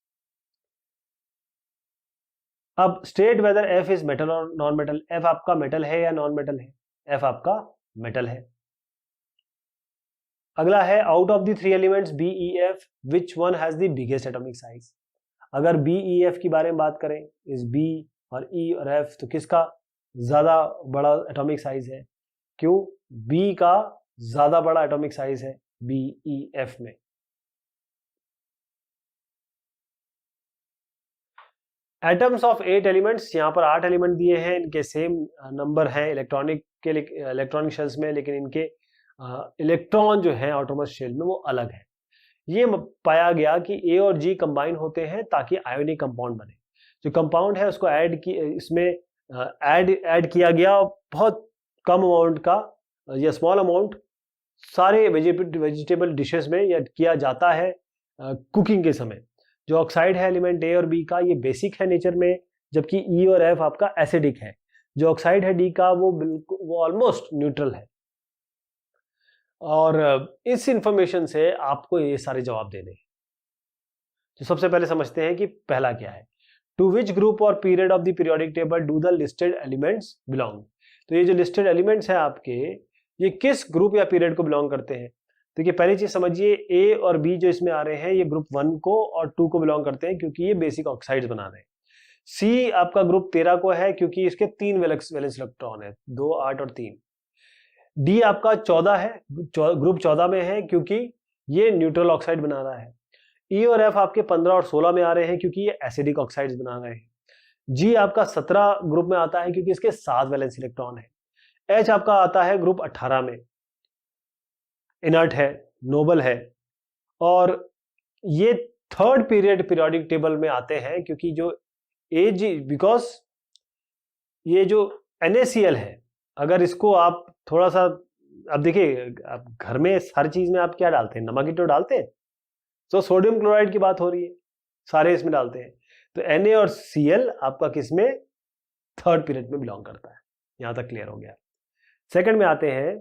अब state whether F is metal और नॉन मेटल, एफ आपका मेटल है या नॉन मेटल है, एफ आपका मेटल है। अगला है out of the 3 elements B E F which one has the biggest atomic size. अगर बी ई एफ की बारे में बात करें, इस बी और ई और एफ, तो किसका ज्यादा बड़ा एटॉमिक साइज है, क्यों, बी का ज्यादा बड़ा एटॉमिक साइज है बी ई एफ में। एटम्स ऑफ 8 एलिमेंट्स, यहाँ पर 8 एलिमेंट दिए हैं, इनके सेम नंबर है इलेक्ट्रॉनिक के इलेक्ट्रॉनिक शेल्स में, लेकिन इनके इलेक्ट्रॉन जो है ऑटोनमस शेल में वो अलग है। ये पाया गया कि ए और जी कंबाइन होते हैं ताकि आयोनिक कंपाउंड बने। जो कंपाउंड है उसको इसमें ऐड किया गया बहुत कम अमाउंट का या स्मॉल अमाउंट सारे वेजिटेबल डिशेस में या किया जाता है कुकिंग के समय। जो ऑक्साइड है एलिमेंट ए और बी का, ये बेसिक है नेचर में, जबकि ई और एफ आपका एसिडिक है। जो ऑक्साइड है डी का वो ऑलमोस्ट न्यूट्रल है। और इस इंफॉर्मेशन से आपको ये सारे जवाब देने हैं। तो सबसे पहले समझते हैं कि पहला क्या है, टू विच ग्रुप और period of the periodic table do the listed elements belong. तो ये जो लिस्टेड एलिमेंट्स हैं आपके, ये किस ग्रुप या पीरियड को बिलोंग करते हैं। देखिए पहली चीज समझिए, ए और बी जो इसमें आ रहे हैं ये ग्रुप 1 को और 2 को बिलोंग करते हैं क्योंकि ये बेसिक ऑक्साइड्स बना रहे हैं। सी आपका ग्रुप 13 को है क्योंकि इसके 3 वैलेंस इलेक्ट्रॉन है, 2 8 और 3। डी आपका 14 है, ग्रुप 14 में है क्योंकि ये न्यूट्रल ऑक्साइड बना रहा है। ई और एफ आपके 15 और 16 में आ रहे हैं क्योंकि ये एसिडिक ऑक्साइड्स बना रहे हैं। जी आपका 17 ग्रुप में आता है क्योंकि इसके 7 वैलेंस इलेक्ट्रॉन है। एच आपका आता है ग्रुप 18 में, इनर्ट है, नोबल है। और ये थर्ड पीरियड पीरियोडिक टेबल में आते हैं क्योंकि जो एज, बिकॉज ये जो NaCl है, अगर इसको आप थोड़ा सा, अब देखिए आप घर में हर चीज में आप क्या डालते हैं, नमक ही तो डालते हैं। तो सोडियम क्लोराइड की बात हो रही है, सारे इसमें डालते हैं। तो Na और Cl आपका किसमें, थर्ड पीरियड में बिलोंग करता है। यहां तक क्लियर हो गया। सेकंड में आते हैं,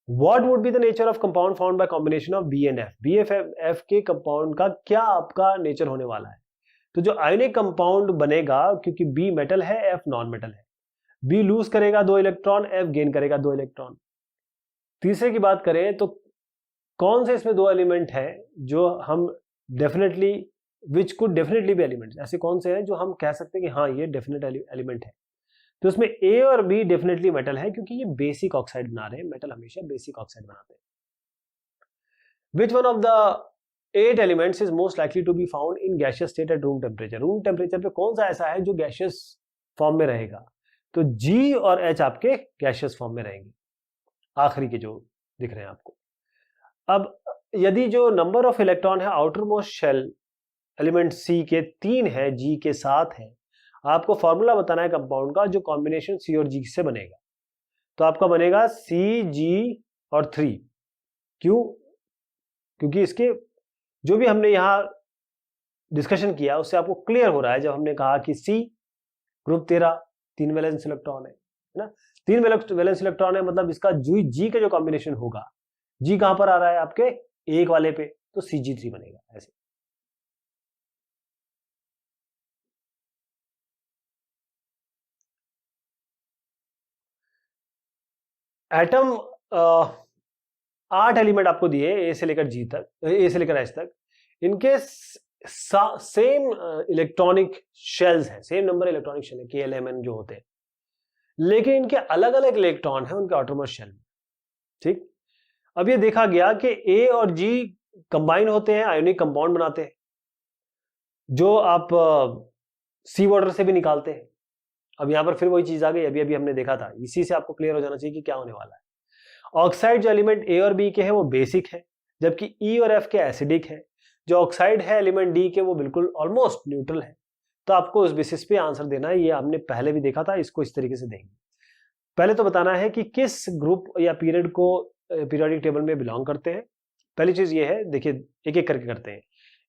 what would be the nature of compound found by combination of B and F. B F के कंपाउंड का क्या आपका नेचर होने वाला है। तो जो आयोनिक कंपाउंड बनेगा, क्योंकि बी मेटल है, एफ नॉन मेटल है, बी लूज करेगा 2 इलेक्ट्रॉन, एफ गेन करेगा 2 इलेक्ट्रॉन। तीसरे की बात करें तो कौन से इसमें 2 एलिमेंट है जो हम definitely, which could definitely be elements, ऐसे कौन से हैं जो हम कह सकते हैं कि हाँ ये डेफिनेट एलिमेंट है। तो इसमें ए और बी डेफिनेटली मेटल है, क्योंकि ये बेसिक ऑक्साइड बना रहे हैं, मेटल हमेशा बेसिक ऑक्साइड बनाते हैं। Which one of the 8 elements is most likely to be found in gaseous state at room temperature. Room temperature पे कौन सा ऐसा है जो गैसियस फॉर्म में रहेगा। तो जी और एच आपके गैसियस फॉर्म में रहेंगे, आखिरी के जो दिख रहे हैं आपको। अब यदि जो नंबर ऑफ इलेक्ट्रॉन है आउटर मोस्ट शेल एलिमेंट सी के 3 है, जी के 7 है, आपको फॉर्मूला बताना है कंपाउंड का जो कॉम्बिनेशन सी और जी से बनेगा। तो आपका बनेगा सी, जी और 3। क्यों? क्योंकि इसके जो भी हमने यहां डिस्कशन किया उससे आपको क्लियर हो रहा है, जब हमने कहा कि सी ग्रुप 13 3 वैलेंस इलेक्ट्रॉन है ना, 3 वैलेंस इलेक्ट्रॉन है, मतलब इसका जी का जो कॉम्बिनेशन होगा, जी कहां पर आ रहा है आपके 1 वाले पे, तो Cg3 बनेगा ऐसे। एटम 8 एलिमेंट आपको दिए ए से लेकर जी तक, ए से लेकर एच तक, इनके सेम इलेक्ट्रॉनिक शेल्स हैं, सेम नंबर इलेक्ट्रॉनिक शेल है KLMN जो होते हैं, लेकिन इनके अलग अलग इलेक्ट्रॉन है उनके आउटरमोस्ट शेल में। ठीक, अब ये देखा गया कि ए और जी कंबाइन होते हैं, आयोनिक कंपाउंड बनाते हैं, जो आप सी वाटर से भी निकालते हैं। अब यहां पर फिर वही चीज आ गई, अभी अभी हमने देखा था, इसी से आपको क्लियर हो जाना चाहिए कि क्या होने वाला है। ऑक्साइड जो एलिमेंट ए और बी के हैं वो बेसिक है, जबकि ई और एफ के एसिडिक है। जो ऑक्साइड है एलिमेंट डी के वो बिल्कुल ऑलमोस्ट न्यूट्रल है। तो आपको उस बेसिस पे आंसर देना है, ये हमने पहले भी देखा था, इसको इस तरीके से देंगे। पहले तो बताना है कि किस ग्रुप या पीरियड को पीरियोडिक टेबल में बिलोंग करते हैं। पहली चीज ये है, देखिए एक एक करके करते हैं।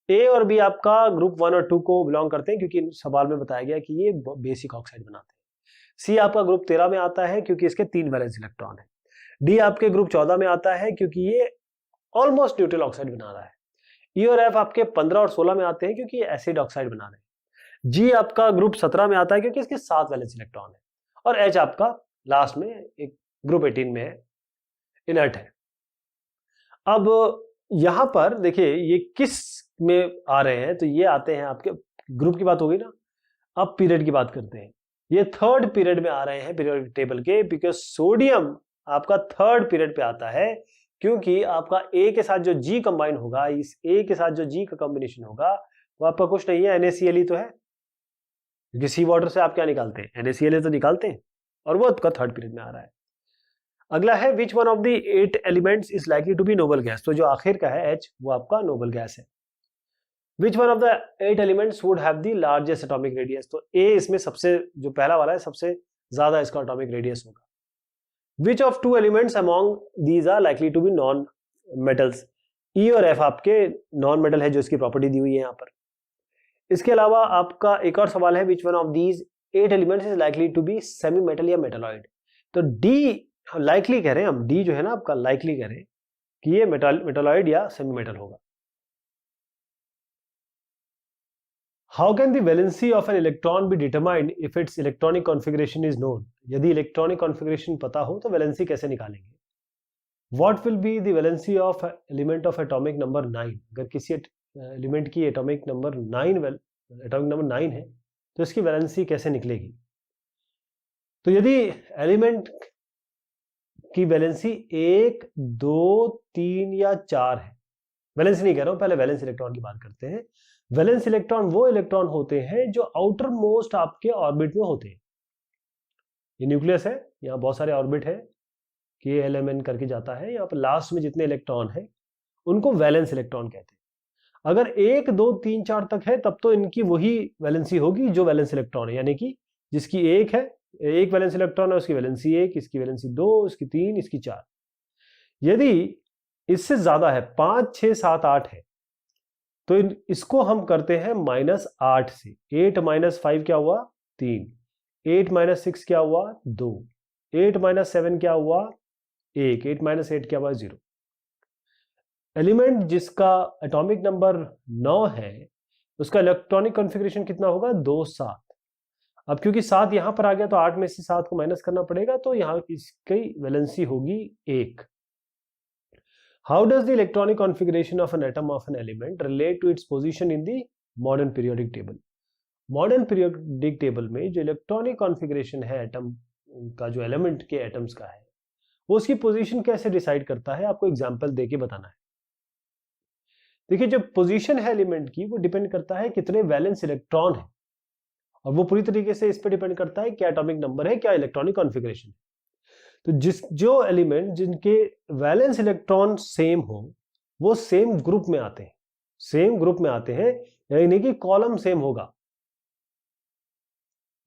ए और बी आपका ग्रुप 1 और 2 को बिलोंग करते हैं, क्योंकि सवाल में बताया गया कि ये बेसिक ऑक्साइड बनाते हैं। सी आपका ग्रुप 13 में आता है, क्योंकि इसके 3 वैलेंस इलेक्ट्रॉन है। डी आपके ग्रुप 14 में आता है, क्योंकि ये ऑलमोस्ट न्यूट्रल ऑक्साइड बना रहा है। ई और एफ आपके 15 और 16 में आते हैं, क्योंकि ये एसिड ऑक्साइड बना रहे हैं। जी आपका ग्रुप 17 में आता है, क्योंकि इसके 7 वैलेंस इलेक्ट्रॉन है। और एच आपका लास्ट में एक ग्रुप 18 में है, इनर्ट है। अब यहां पर देखिए ये किस में आ रहे हैं, तो ये आते हैं आपके, ग्रुप की बात होगी ना, अब पीरियड की बात करते हैं। ये थर्ड पीरियड में आ रहे हैं पीरियोडिक टेबल के, बिकॉज सोडियम आपका थर्ड पीरियड पे आता है, क्योंकि आपका ए के साथ जो जी कंबाइन होगा, इस ए के साथ जो जी का कॉम्बिनेशन होगा वो आपका कुछ नहीं है, NaCl ही तो है, क्योंकि सी वाटर से आप क्या निकालते हैं, NaCl तो निकालते हैं, और वो आपका थर्ड पीरियड में आ रहा है। अगला है which one of the 8 elements is likely to be noble gas. तो जो आखिर का है H, वो आपका नोबल गैस है। Which one of the 8 elements would have the largest atomic radius. तो ए इसमें सबसे, जो पहला वाला है, सबसे ज्यादा इसका एटॉमिक रेडियस होगा। Which of 2 elements among these are likely to be non metals. E और एफ आपके नॉन मेटल है, जो इसकी प्रॉपर्टी दी हुई है यहाँ पर। इसके अलावा आपका एक और सवाल है, which one of these 8 elements is likely to be semi metal या मेटलॉइड। तो डी लाइकली कह रहे हैं हम, डी जो है ना आपका लाइकली कह रहे हैं कि ये मेटलॉइड या सेमी मेटल होगा। How can the valency of an electron be determined if it's electronic configuration is known. यदि इलेक्ट्रॉनिक कॉन्फ़िगरेशन पता हो तो वैलेंसी कैसे निकालेंगे। What will be the valency of element of atomic number 9। अगर किसी एलिमेंट की एटॉमिक नंबर 9 है तो इसकी वैलेंसी कैसे निकलेगी। तो यदि एलिमेंट की वैलेंसी 1, 2, 3 या 4 है, वैलेंसी नहीं कह रहा हूं, पहले वैलेंस इलेक्ट्रॉन की बात करते हैं। वैलेंस इलेक्ट्रॉन वो इलेक्ट्रॉन होते हैं जो आउटर मोस्ट आपके ऑर्बिट में होते हैं। ये न्यूक्लियस है, यहाँ बहुत सारे ऑर्बिट है, KLMN करके जाता है, यहाँ पर लास्ट में जितने इलेक्ट्रॉन है उनको वैलेंस इलेक्ट्रॉन कहते हैं। अगर 1, 2, 3, 4 तक है तब तो इनकी वही वैलेंसी होगी जो वैलेंस इलेक्ट्रॉन है, यानी कि जिसकी 1 है, 1 वैलेंस इलेक्ट्रॉन है, उसकी वैलेंसी 1, इसकी वैलेंसी 2, इसकी 3, इसकी 4। यदि इससे ज्यादा है, 5, 6, 7, 8 है, तो इसको हम करते हैं -8 से। 8 - 5 क्या हुआ, 3। 8 माइनस 6 क्या हुआ 2, 8 माइनस 7 क्या हुआ 1, 8 माइनस 8 क्या हुआ 0। एलिमेंट जिसका एटॉमिक नंबर 9 है उसका इलेक्ट्रॉनिक कॉन्फ़िगरेशन कितना होगा 2 7। अब क्योंकि 7 यहां पर आ गया तो 8 में से 7 को माइनस करना पड़ेगा, तो यहां इसकी वैलेंसी होगी 1। How does the electronic configuration of an atom of an element relate to its position in the modern periodic table. Modern periodic table में जो इलेक्ट्रॉनिक कॉन्फ़िगरेशन है एटम का, जो एलिमेंट के एटम्स का है, वो उसकी पोजीशन कैसे डिसाइड करता है, आपको एग्जांपल देके बताना है। देखिए, जो पोजीशन है एलिमेंट की वो डिपेंड करता है कितने वैलेंस इलेक्ट्रॉन है, और वो पूरी तरीके से इस पर डिपेंड करता है क्या एटॉमिक नंबर है, क्या इलेक्ट्रॉनिक कॉन्फ़िगरेशन है। तो जो एलिमेंट जिनके वैलेंस इलेक्ट्रॉन सेम हो वो सेम ग्रुप में आते हैं। सेम ग्रुप में आते हैं यानी कि कॉलम सेम होगा,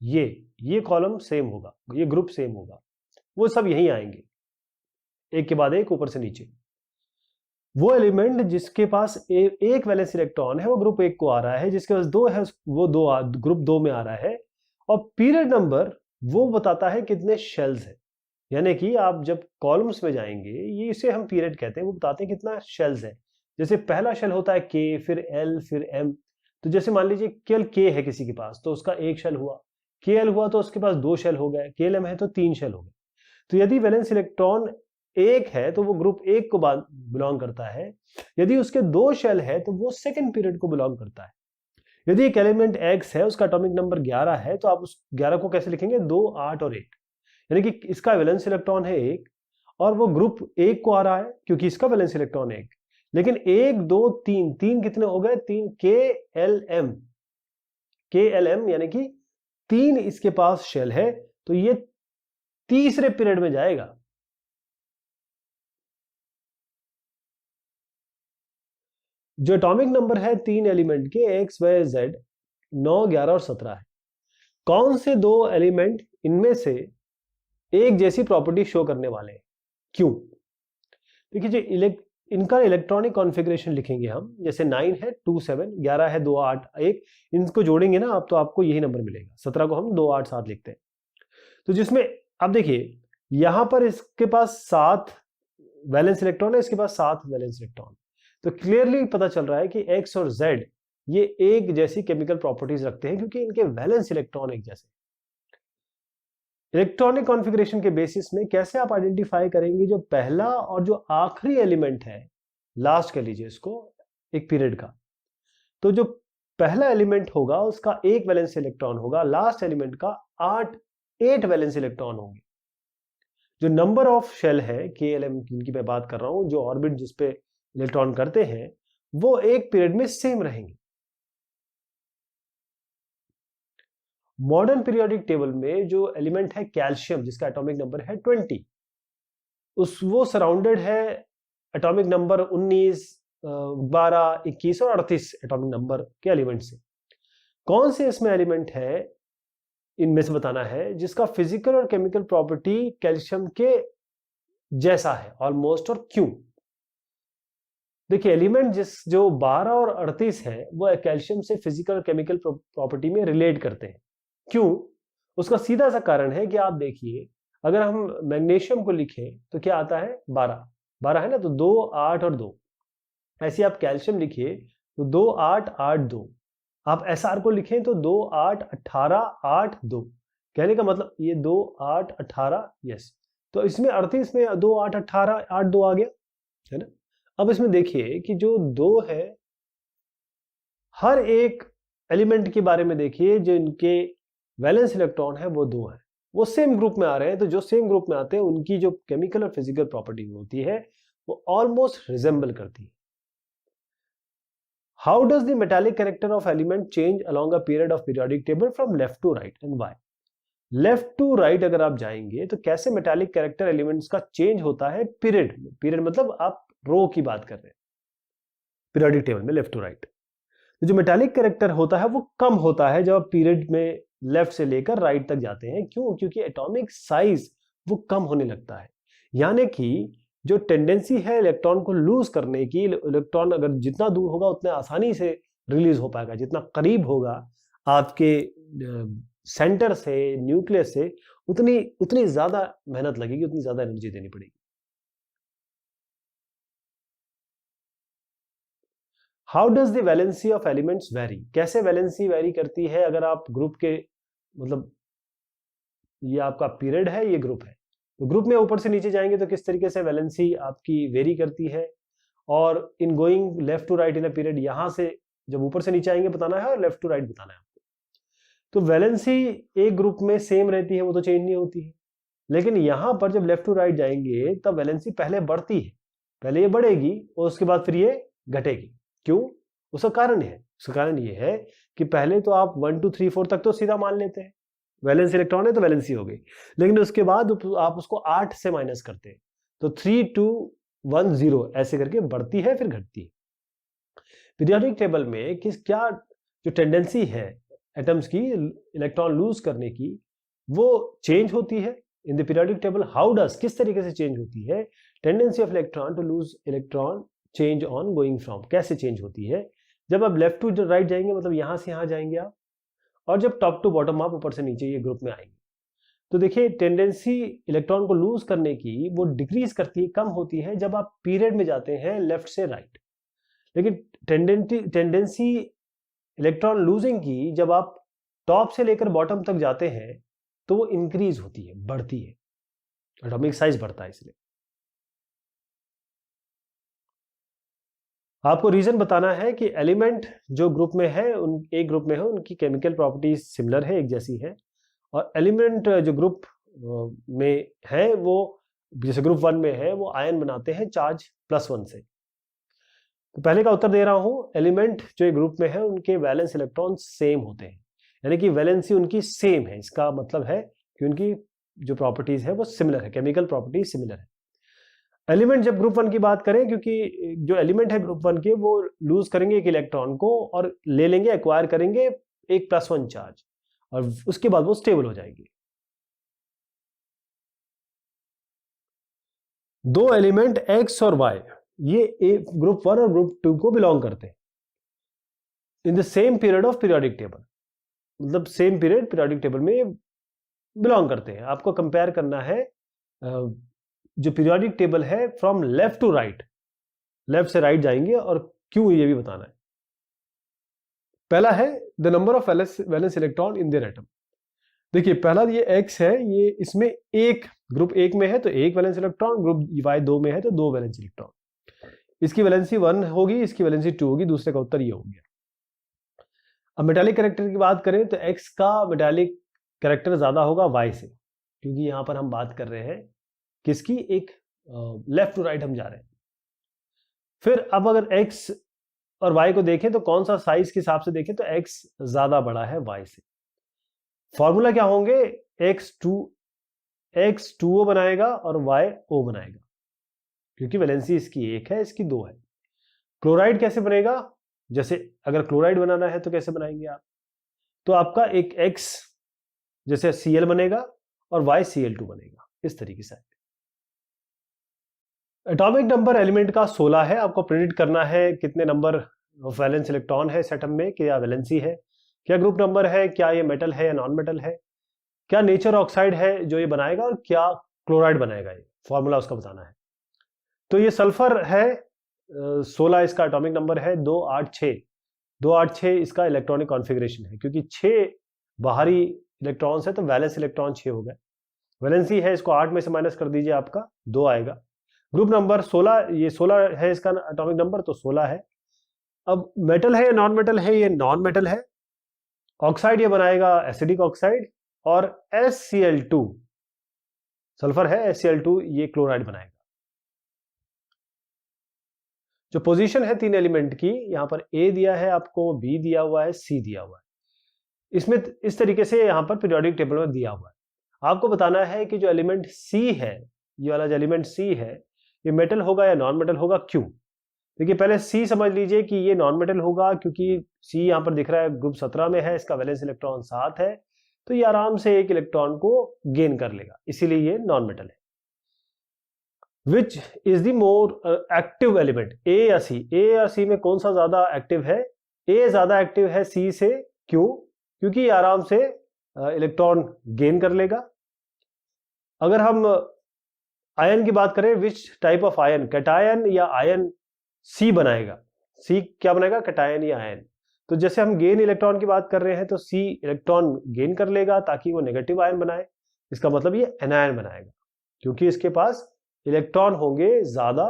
ये कॉलम सेम होगा, ये ग्रुप सेम होगा, वो सब यहीं आएंगे एक के बाद एक ऊपर से नीचे। वो एलिमेंट जिसके पास एक वैलेंस इलेक्ट्रॉन है वो ग्रुप 1 को आ रहा है, जिसके पास 2 है वो ग्रुप 2 में आ रहा है। और पीरियड नंबर वो बताता है कितने शेल्स है, यानी कि आप जब कॉलम्स में जाएंगे, ये इसे हम पीरियड कहते हैं, वो बताते हैं कितना शेल्स है। जैसे पहला शेल होता है के, फिर एल, फिर एम। तो जैसे मान लीजिए केवल के है किसी के पास तो उसका एक शेल हुआ, के एल हुआ तो उसके पास 2 शेल हो गए, के एल एम है तो 3 शेल हो गए। तो यदि वैलेंस इलेक्ट्रॉन 1 है तो वो ग्रुप 1 को बिलोंग करता है। यदि उसके 2 शेल है तो वो सेकेंड पीरियड को बिलोंग करता है। यदि एक एलिमेंट एक्स है, उसका एटॉमिक नंबर 11 है, तो आप उस 11 को कैसे लिखेंगे 2, 8 और 1, यानी कि इसका वैलेंस इलेक्ट्रॉन है 1 और वो ग्रुप 1 को आ रहा है क्योंकि इसका वैलेंस इलेक्ट्रॉन 1। लेकिन 1 2 3 कितने हो गए 3, के एल एम यानी कि 3 इसके पास शेल है, तो ये तीसरे पीरियड में जाएगा। जो एटॉमिक नंबर है 3 एलिमेंट के एक्स वाई जेड 9, 11 और 17 है, कौन से 2 एलिमेंट इनमें से एक जैसी प्रॉपर्टी शो करने वाले हैं, क्यों? देखिए, जो इनका इलेक्ट्रॉनिक कॉन्फ़िगरेशन लिखेंगे हम, जैसे 9 है 2 7, 11 है 2 8 1, इनको जोड़ेंगे ना आप तो आपको यही नंबर मिलेगा। 17 को हम 2 8 7 लिखते हैं। तो जिसमें अब देखिए यहां पर इसके पास 7 वैलेंस इलेक्ट्रॉन है, इसके पास 7 वैलेंस इलेक्ट्रॉन। तो क्लियरली पता चल रहा है कि एक्स और जेड ये एक जैसी केमिकल प्रॉपर्टीज रखते हैं क्योंकि इनके वैलेंस इलेक्ट्रॉन एक जैसे। इलेक्ट्रॉनिक कॉन्फ़िगरेशन के बेसिस में कैसे आप आइडेंटिफाई करेंगे जो पहला और जो आखिरी एलिमेंट है, लास्ट कह लीजिए इसको, एक पीरियड का। तो जो पहला एलिमेंट होगा उसका 1 वैलेंस इलेक्ट्रॉन होगा, लास्ट एलिमेंट का 8 वैलेंस इलेक्ट्रॉन होंगे। जो नंबर ऑफ शेल है के एल एम जिनकी मैं बात कर रहा हूं, जो ऑर्बिट जिसपे इलेक्ट्रॉन करते हैं, वो एक पीरियड में सेम रहेंगे। मॉडर्न पीरियोडिक टेबल में जो एलिमेंट है कैल्शियम, जिसका एटॉमिक नंबर है 20, वो सराउंडेड है एटॉमिक नंबर 19, 12, 21 और 38 एटॉमिक नंबर के एलिमेंट से। कौन से इसमें एलिमेंट है इनमें से बताना है जिसका फिजिकल और केमिकल प्रॉपर्टी कैल्शियम के जैसा है ऑलमोस्ट, और क्यों? देखिए, एलिमेंट जो 12 और 38 है वो कैल्शियम से फिजिकल और केमिकल प्रॉपर्टी में रिलेट करते हैं। क्यों? उसका सीधा सा कारण है कि आप देखिए, अगर हम मैग्नीशियम को लिखें तो क्या आता है 12 है ना, तो 2 8 और 2। ऐसे आप कैल्शियम लिखिए तो 2 8 8 2। आप एसआर को लिखें तो 2 8 18 8 2। कहने का मतलब ये 2 8 18, यस, तो इसमें 38 में 2 8 18 8 2 आ गया, है ना। अब इसमें देखिए कि जो 2 है, हर एक एलिमेंट के बारे में देखिए जो इनके वैलेंस इलेक्ट्रॉन है वो 2 है, वो सेम ग्रुप में आ रहे हैं। तो जो सेम ग्रुप में आते हैं उनकी जो केमिकल और फिजिकल प्रॉपर्टी होती है वो ऑलमोस्ट रिजेंबल करती है। How does the metallic character of element change along a period of periodic table from left to right and why? Left to right अगर आप जाएंगे तो कैसे मेटालिक कैरेक्टर एलिमेंट्स का चेंज होता है पीरियड में? पीरियड मतलब आप रो की बात कर रहे हैं पीरियोडिक टेबल में, लेफ्ट टू राइट। तो जो मेटालिक कैरेक्टर होता है वो कम होता है जब आप पीरियड में लेफ्ट से लेकर राइट तक जाते हैं। क्यों? क्योंकि एटॉमिक साइज वो कम होने लगता है, यानी कि जो टेंडेंसी है इलेक्ट्रॉन को लूज करने की, इलेक्ट्रॉन अगर जितना दूर होगा उतने आसानी से रिलीज हो पाएगा, जितना करीब होगा आपके सेंटर से, न्यूक्लियस से उतनी उतनी ज्यादा मेहनत लगेगी, उतनी ज्यादा एनर्जी देनी पड़ेगी। How does the valency of elements very, कैसे वैलेंसी वेरी करती है? अगर आप ग्रुप के, मतलब ये आपका पीरियड है, ये ग्रुप है, तो ग्रुप में ऊपर से नीचे जाएंगे तो किस तरीके से वैलेंसी आपकी वेरी करती है, और in going left to right in a period, यहां से जब ऊपर से नीचे आएंगे बताना है और लेफ्ट टू राइट बताना है आपको। तो वैलेंसी एक ग्रुप में सेम रहती है, वो तो चेंज नहीं होती है, लेकिन यहां पर जब लेफ्ट टू राइट जाएंगे तब वैलेंसी पहले बढ़ती है, पहले ये बढ़ेगी और उसके बाद फिर ये घटेगी। क्यों? उसका कारण है, उसका कारण ये है कि पहले तो आप 1 2 3 4 तक तो सीधा मान लेते हैं, वैलेंस इलेक्ट्रॉन है तो वैलेंसी हो गई, लेकिन उसके बाद आप उसको 8 से माइनस करते हैं, तो 3 2 1 0 ऐसे करके बढ़ती है फिर घटती है। पीरियोडिक टेबल में क्या जो टेंडेंसी है एटम्स की इलेक्ट्रॉन लूज करने की, वो चेंज होती है in the periodic table. How does, किस तरीके से चेंज होती है? Tendency of electron to lose electron change on going from, कैसे चेंज होती है? जब आप लेफ्ट टू राइट जाएंगे, मतलब यहां से यहां जाएंगे आप, और जब टॉप टू बॉटम आप ऊपर से नीचे ये ग्रुप में आएंगे, तो देखिए टेंडेंसी इलेक्ट्रॉन को लूज करने की वो डिक्रीज करती है, कम होती है जब आप पीरियड में जाते हैं लेफ्ट से राइट, लेकिन टेंडेंसी इलेक्ट्रॉन लूजिंग की जब आप टॉप से लेकर बॉटम तक जाते हैं तो वो इंक्रीज होती है, बढ़ती है, एटॉमिक साइज बढ़ता है। इसलिए आपको रीजन बताना है कि एलिमेंट जो ग्रुप में है, उन एक ग्रुप में है, उनकी केमिकल प्रॉपर्टीज सिमिलर है, एक जैसी है, और एलिमेंट जो ग्रुप में है वो जैसे ग्रुप 1 में है वो आयन बनाते हैं चार्ज +1 से। तो पहले का उत्तर दे रहा हूं, एलिमेंट जो एक ग्रुप में है उनके वैलेंस इलेक्ट्रॉन सेम होते हैं, यानी कि वैलेंसी उनकी सेम है। इसका मतलब है कि उनकी जो प्रॉपर्टीज है वो सिमिलर है, केमिकल प्रॉपर्टीज सिमिलर है। एलिमेंट जब ग्रुप 1 की बात करें, क्योंकि जो एलिमेंट है ग्रुप 1 के वो लूज करेंगे एक इलेक्ट्रॉन को और ले लेंगे, एक्वायर करेंगे एक +1 चार्ज, और उसके बाद वो स्टेबल हो जाएगी। दो एलिमेंट एक्स और वाई, ये ग्रुप 1 और ग्रुप 2 को बिलोंग करते हैं in the same period of periodic table, मतलब सेम पीरियड पीरियोडिक टेबल में बिलोंग करते हैं। आपको कंपेयर करना है जो पीरियोडिक टेबल है from left to right, left से राइट जाएंगे, और क्यों ये भी बताना है। पहला है the number of valence electron in their atom. देखिए पहला ये x है, ये इसमें एक ग्रुप 1 में है तो एक वैलेंस इलेक्ट्रॉन, ग्रुप y2 में है तो 2 वैलेंस इलेक्ट्रॉन। इसकी वैलेंसी 1 होगी, इसकी वैलेंसी 2 होगी, दूसरे का उत्तर ये हो गया। अब मेटालिक कैरेक्टर की बात करें तो x का मेटालिक कैरेक्टर ज्यादा होगा y से, क्योंकि यहां पर हम बात कर रहे हैं किसकी, एक लेफ्ट टू राइट हम जा रहे हैं। फिर अब अगर x और y को देखें तो कौन सा साइज के हिसाब से देखें तो x ज्यादा बड़ा है y से। फॉर्मूला क्या होंगे, x 2o बनाएगा और y o बनाएगा, क्योंकि वैलेंसी इसकी 1 है, इसकी 2 है। क्लोराइड कैसे बनेगा? जैसे अगर क्लोराइड बनाना है तो कैसे बनाएंगे आप, तो आपका एक x जैसे Cl बनेगा और y Cl2 बनेगा, इस तरीके से। एटॉमिक नंबर एलिमेंट का 16 है। आपको प्रेडिक्ट करना है कितने नंबर ऑफ वैलेंस इलेक्ट्रॉन है इस एटम में, क्या वैलेंसी है, क्या ग्रुप नंबर है, क्या ये मेटल है या नॉन मेटल है, क्या नेचर ऑक्साइड है जो ये बनाएगा, और क्या क्लोराइड बनाएगा, ये फॉर्मूला उसका बताना है। तो ये सल्फर है, 16 इसका एटॉमिक नंबर है, 286 इसका इलेक्ट्रॉनिक कॉन्फ़िगरेशन है, क्योंकि 6 बाहरी इलेक्ट्रॉन्स है तो वैलेंस इलेक्ट्रॉन 6 हो गए। वैलेंसी है, इसको 8 में से माइनस कर दीजिए, आपका 2 आएगा। ग्रुप नंबर 16, ये 16 है इसका एटॉमिक नंबर, तो 16 है। अब मेटल है या नॉन मेटल है, ये नॉन मेटल है। ऑक्साइड ये बनाएगा एसिडिक ऑक्साइड, और SCl2 सल्फर है, SCl2 ये क्लोराइड बनाएगा। जो पोजीशन है 3 एलिमेंट की, यहां पर A दिया है आपको, B दिया हुआ है, C दिया हुआ है। इसमें इस तरीके से यहां पर पीरियोडिक टेबल में दिया हुआ है। आपको बताना है कि जो एलिमेंट C है, ये वाला जो एलिमेंट C है, ये मेटल होगा या नॉन मेटल होगा, क्यों? देखिए पहले C समझ लीजिए कि ये नॉन मेटल होगा, क्योंकि C यहां पर दिख रहा है ग्रुप 17 में है, इसका वैलेंस इलेक्ट्रॉन 7 है, तो ये आराम से एक इलेक्ट्रॉन को गेन कर लेगा, इसीलिए ये नॉन मेटल है। Which is the more active element, A या C? A या C में कौन सा ज्यादा एक्टिव है? A ज्यादा एक्टिव है C से, क्यों? क्योंकि ये आराम से इलेक्ट्रॉन गेन कर लेगा। अगर हम आयन की बात करें, which type of ion, cation या आयन सी बनाएगा। सी क्या बनाएगा, कैटायन या आयन। तो जैसे हम गेन इलेक्ट्रॉन की बात कर रहे हैं तो सी इलेक्ट्रॉन गेन कर लेगा ताकि वो नेगेटिव आयन बनाए। इसका मतलब ये एनायन बनाएगा क्योंकि इसके पास इलेक्ट्रॉन होंगे ज्यादा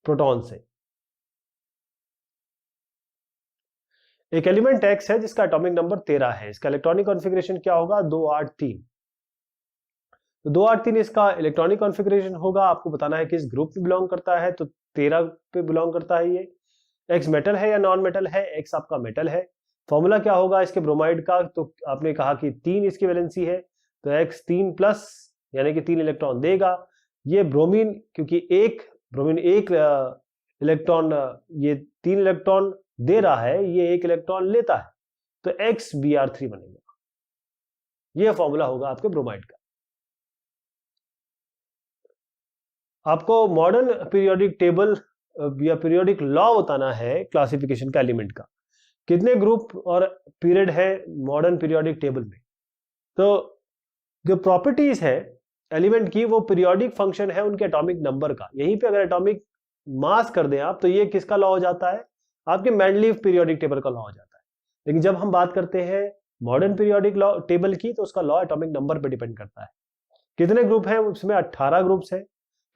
प्रोटॉन से। एक एलिमेंट एक्स है जिसका एटॉमिक नंबर 13 है, इसका इलेक्ट्रॉनिक कॉन्फ़िगरेशन क्या होगा, 283। तो 283 इसका इलेक्ट्रॉनिक कॉन्फ़िगरेशन होगा। आपको बताना है कि इस ग्रुप में बिलोंग करता है, तो 13 पे बिलोंग करता है ये। एक्स मेटल है या नॉन मेटल है, एक्स आपका मेटल है। फॉर्मूला क्या होगा इसके ब्रोमाइड का, तो आपने कहा कि 3 इसकी वैलेंसी है, तो एक्स 3 प्लस यानी कि 3 इलेक्ट्रॉन देगा। ये ब्रोमीन, क्योंकि ब्रोमीन एक इलेक्ट्रॉन, ये 3 इलेक्ट्रॉन दे रहा है, ये 1 इलेक्ट्रॉन लेता है, तो एक्स Br3 बनेगा। ये फॉर्मूला होगा आपके ब्रोमाइड का। आपको मॉडर्न पीरियोडिक टेबल या पीरियोडिक लॉ बताना है क्लासिफिकेशन का एलिमेंट का। कितने ग्रुप और पीरियड है मॉडर्न पीरियोडिक टेबल में। तो जो प्रॉपर्टीज है एलिमेंट की, वो पीरियोडिक फंक्शन है उनके एटॉमिक नंबर का। यहीं पे अगर एटॉमिक मास कर दें आप, तो ये किसका लॉ हो जाता है, आपके मेंडलीव पीरियोडिक टेबल का लॉ हो जाता है। लेकिन जब हम बात करते हैं मॉडर्न पीरियोडिक लॉ टेबल की, तो उसका लॉ एटॉमिक नंबर पे डिपेंड करता है। कितने ग्रुप हैं, उसमें 18 ग्रुप्स हैं।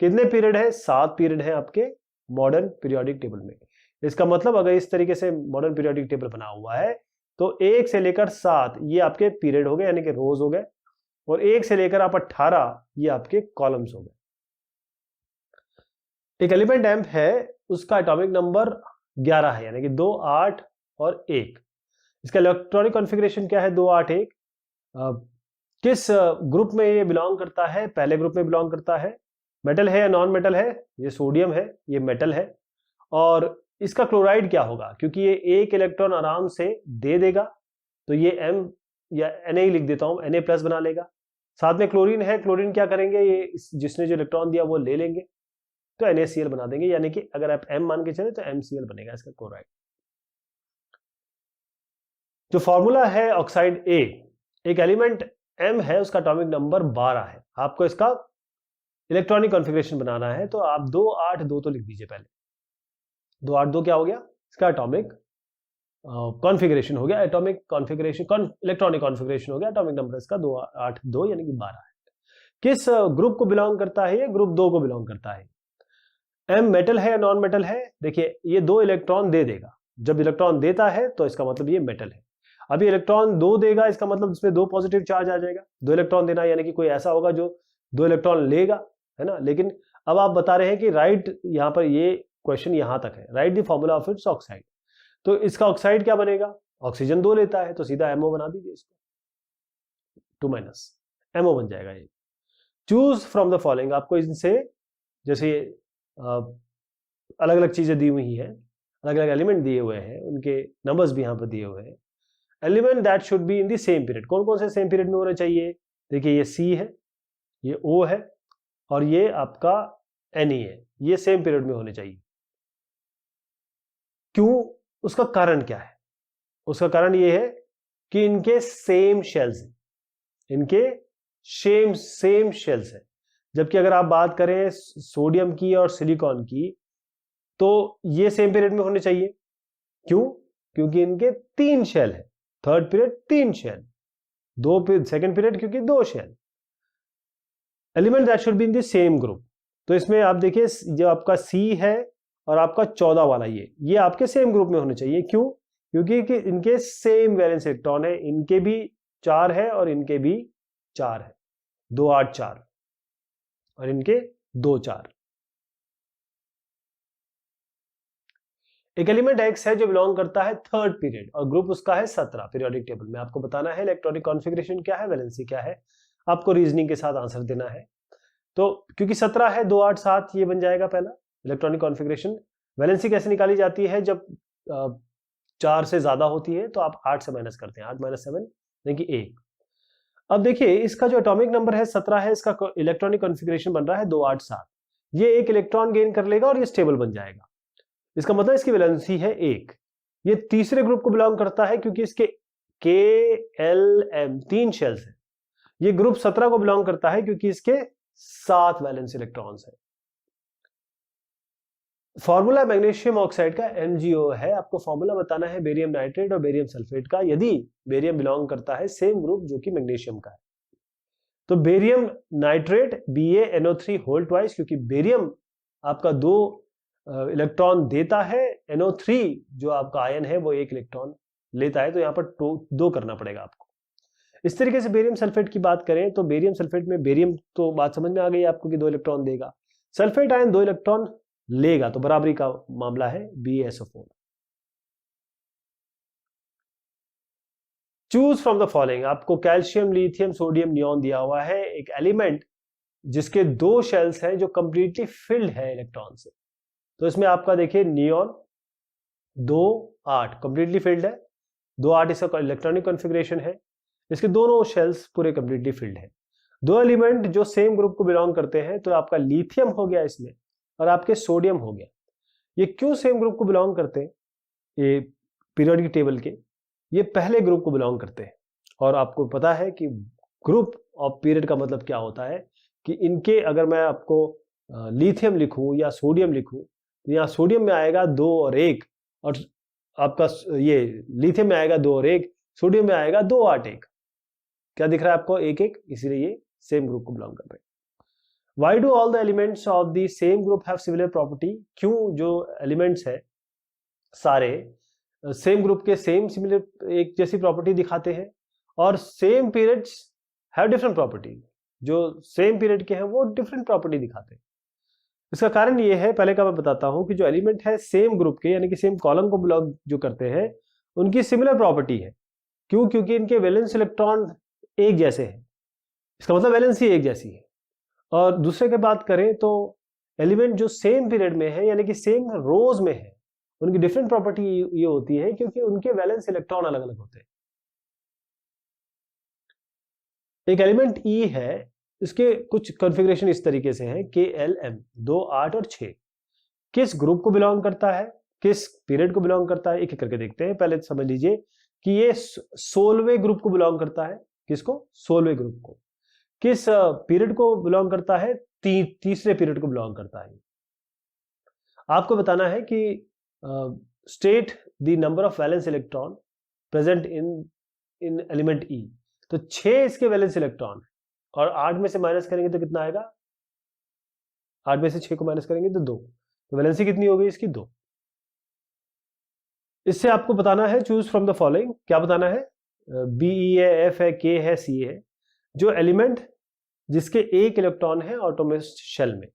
कितने पीरियड है, 7 पीरियड है आपके मॉडर्न पीरियोडिक टेबल में। इसका मतलब अगर इस तरीके से मॉडर्न पीरियोडिक टेबल बना हुआ है, तो 1 से लेकर 7 ये आपके पीरियड हो गए, यानी कि रोज हो गए, और 1 से लेकर आप 18 ये आपके कॉलम्स हो गए। एक एलिमेंट एम है, उसका एटॉमिक नंबर 11 है, यानी कि 2, 8 और 1। इसका इलेक्ट्रॉनिक कॉन्फ़िगरेशन क्या है, 2, 8, 1। किस ग्रुप में ये बिलोंग करता है, पहले ग्रुप में बिलोंग करता है। मेटल है या नॉन मेटल है, ये सोडियम है, ये मेटल है। और इसका क्लोराइड क्या होगा, क्योंकि ये 1 इलेक्ट्रॉन आराम से दे देगा, तो ये M या Na ही लिख देता हूं, Na+ बना लेगा। साथ में क्लोरीन है, क्लोरीन क्या करेंगे, ये जिसने जो इलेक्ट्रॉन दिया वो ले लेंगे, तो NaCl बना देंगे, यानी कि अगर आप M मान के चले तो MCl बनेगा इसका क्लोराइड। जो फॉर्मूला है ऑक्साइड A, एक एलिमेंट M है, उसका एटॉमिक नंबर 12 है। आपको इसका इलेक्ट्रॉनिक कॉन्फ़िगरेशन बनाना है, तो आप 2, 8, 2 तो लिख दीजिए पहले। 2, 8, 2 क्या हो गया, इसका एटॉमिक कॉन्फ़िगरेशन हो गया, एटॉमिक कॉन्फ़िगरेशन इलेक्ट्रॉनिक कॉन्फ़िगरेशन हो गया। एटॉमिक नंबर इसका 2, 8, 2 यानी कि 12 है। किस ग्रुप को बिलोंग करता है, ये ग्रुप 2 को बिलोंग करता है। M मेटल है या नॉन मेटल है, देखिए ये 2 इलेक्ट्रॉन दे देगा। जब इलेक्ट्रॉन देता है तो इसका मतलब ये मेटल है। अभी इलेक्ट्रॉन 2 देगा, इसका मतलब इसमें 2 पॉजिटिव चार्ज आ जाएगा। 2 इलेक्ट्रॉन देना यानी कि कोई ऐसा होगा जो 2 इलेक्ट्रॉन लेगा, है ना। लेकिन अब आप बता रहे हैं कि राइट, यहां पर ये क्वेश्चन यहां तक है, right the formula of its oxide. तो इसका ऑक्साइड क्या बनेगा, ऑक्सीजन 2 लेता है, तो सीधा MO बना दीजिए इसको, 2- MO बन जाएगा ये। चूज फ्रॉम द फॉलोइंग, आपको इनसे जैसे अलग अलग चीजें दी हुई हैं, अलग अलग एलिमेंट दिए हुए हैं, उनके नंबर्स भी यहाँ पर दिए हुए हैं। Element that should be in the same period, कौन कौन से सेम पीरियड में होने चाहिए, देखिए ये C है, ये O है, और ये आपका Ne है, ये सेम पीरियड में होने चाहिए। क्यों, उसका कारण क्या है, उसका कारण ये है कि इनके सेम शेल्स हैं, इनके सेम शेल्स है। जबकि अगर आप बात करें सोडियम की और सिलिकॉन की, तो ये सेम पीरियड में होने चाहिए। क्यों, क्योंकि इनके 3 शेल है, third period 3 shell, 2 second period क्योंकि 2 shell. Element that should be in the same group, तो इसमें आप देखिए जो आपका C है और आपका 14 वाला ये आपके सेम ग्रुप में होने चाहिए। क्यों, क्योंकि इनके सेम वैलेंस इलेक्ट्रॉन है, इनके भी 4 है और इनके भी 4 है, 2, 8, 4 और इनके 2, 4। एक एलिमेंट X है जो बिलोंग करता है थर्ड पीरियड और ग्रुप उसका है 17 पीरियोडिक टेबल में। आपको बताना है इलेक्ट्रॉनिक कॉन्फ़िगरेशन क्या है, वैलेंसी क्या है, आपको रीजनिंग के साथ आंसर देना है। तो क्योंकि 17 है, 2, 8, 7 ये बन जाएगा पहला इलेक्ट्रॉनिक कॉन्फ़िगरेशन। वैलेंसी कैसे निकाली जाती है, जब 4 से ज्यादा होती है तो आप 8 से माइनस करते हैं, 8 - 7 यानी कि 1। अब देखिए इसका जो एटॉमिक नंबर है 17 है, इसका इलेक्ट्रॉनिक कॉन्फ़िगरेशन बन रहा है 2, 8, 7। ये 1 इलेक्ट्रॉन गेन कर लेगा और ये स्टेबल बन जाएगा। इसका मतलब इसकी वैलेंसी है 1। ये तीसरे ग्रुप को बिलोंग करता है क्योंकि इसके KLM, 3 शेल्स है। ये ग्रुप 17 को बिलोंग करता है क्योंकि इसके 7 वैलेंस इलेक्ट्रॉन्स है। फॉर्मूला मैग्नीशियम ऑक्साइड का MgO है। आपको फॉर्मूला बताना है बेरियम नाइट्रेट और बेरियम सल्फेट का, यदि बेरियम बिलोंग करता है सेम ग्रुप जो कि मैग्नीशियम का है। तो barium nitrate BaNO3 whole twice, क्योंकि बेरियम आपका 2 इलेक्ट्रॉन देता है, NO3 जो आपका आयन है वो 1 इलेक्ट्रॉन लेता है, तो यहां पर 2 करना पड़ेगा आपको। इस तरीके से बेरियम सल्फेट की बात करें तो बेरियम सल्फेट में बेरियम तो बात समझ में आ गई आपको कि 2 इलेक्ट्रॉन देगा, सल्फेट आयन 2 इलेक्ट्रॉन लेगा, तो बराबरी का मामला है BaSO4। Choose from the following, आपको कैल्शियम, लिथियम, सोडियम, नियॉन दिया हुआ है, एक एलिमेंट जिसके 2 शेल्स हैं जो कंप्लीटली फिल्ड है इलेक्ट्रॉन से। तो इसमें आपका देखिए नियॉन 2 8 कंप्लीटली फिल्ड है, 2 8 इसका इलेक्ट्रॉनिक कॉन्फ़िगरेशन है, इसके दोनों शेल्स पूरे कंप्लीटली फिल्ड है। 2 एलिमेंट जो सेम ग्रुप को बिलोंग करते हैं, तो आपका लिथियम हो गया इसमें और आपके सोडियम हो गया। ये क्यों सेम ग्रुप को बिलोंग करते हैं? ये पीरियोडिक टेबल के ये पहले ग्रुप को बिलोंग करते हैं, और आपको पता है कि ग्रुप ऑफ पीरियड का मतलब क्या होता है कि इनके, अगर मैं आपको लिथियम लिखूं या सोडियम लिखूं, तो यहाँ सोडियम में आएगा 2 और 1, और आपका ये लिथियम में आएगा 2 और 1, सोडियम में आएगा 2 8 1। क्या दिख रहा है आपको? 1 1, इसीलिए ये सेम ग्रुप को बिलोंग करते हैं। Why do all the elements of the same group have similar property? क्यों जो एलिमेंट्स है सारे सेम ग्रुप के सेम सिमिलर एक जैसी प्रॉपर्टी दिखाते हैं, और same periods have different property, जो सेम पीरियड के हैं वो डिफरेंट प्रॉपर्टी दिखाते हैं। इसका कारण ये है, पहले का मैं बताता हूं, कि जो एलिमेंट है सेम ग्रुप के यानी कि सेम कॉलम को बिलोंग जो करते हैं उनकी सिमिलर प्रॉपर्टी है। क्यों? क्योंकि इनके वैलेंस इलेक्ट्रॉन एक जैसे हैं, इसका मतलब वैलेंसी एक जैसी है। और दूसरे की बात करें तो एलिमेंट जो सेम पीरियड में है यानी कि सेम रोज में है, उनकी डिफरेंट प्रॉपर्टी ये होती है क्योंकि उनके वैलेंस इलेक्ट्रॉन अलग अलग होते हैं। एक एलिमेंट E है, इसके कुछ कॉन्फ़िगरेशन इस तरीके से है, KLM 2 8 और 6। किस ग्रुप को बिलोंग करता है, किस पीरियड को बिलोंग करता है, एक एक करके देखते हैं। पहले समझ लीजिए कि ये 16वें ग्रुप को बिलोंग करता है। किसको? 16वें ग्रुप को। किस पीरियड को बिलोंग करता है? तीसरे पीरियड को बिलोंग करता है। आपको बताना है कि state the number of valence electron present in element E। तो 6 इसके वैलेंस इलेक्ट्रॉन है, और 8 में से माइनस करेंगे तो कितना आएगा? 8 में से 6 को माइनस करेंगे तो 2, तो वैलेंसी कितनी हो गई इसकी? 2। इससे आपको बताना है चूज फ्रॉम द फॉलोइंग। क्या बताना है? B E है, F है, K है, C है, जो एलिमेंट जिसके 1 इलेक्ट्रॉन है ऑटोमिस्ट शेल में।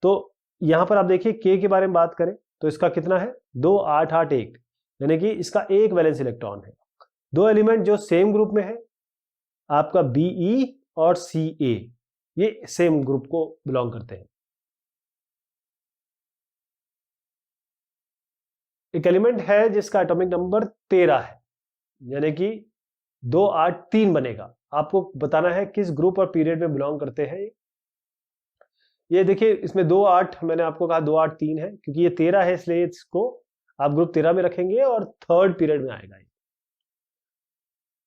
तो यहां पर आप देखिए K के बारे में बात करें तो इसका कितना है? 2 8 8 1, यानी कि इसका 1 वैलेंस इलेक्ट्रॉन है। 2 एलिमेंट जो सेम ग्रुप में है, आपका BE और CA, ये सेम ग्रुप को बिलोंग करते हैं। एक एलिमेंट है जिसका एटॉमिक नंबर 13 है, यानी कि 2 8 3 बनेगा। आपको बताना है किस ग्रुप और पीरियड में बिलोंग करते हैं। ये देखिए इसमें 2 8, मैंने आपको कहा 2 8 3 है, क्योंकि ये 13 है इसलिए इसको आप ग्रुप 13 में रखेंगे और 3rd पीरियड में आएगा।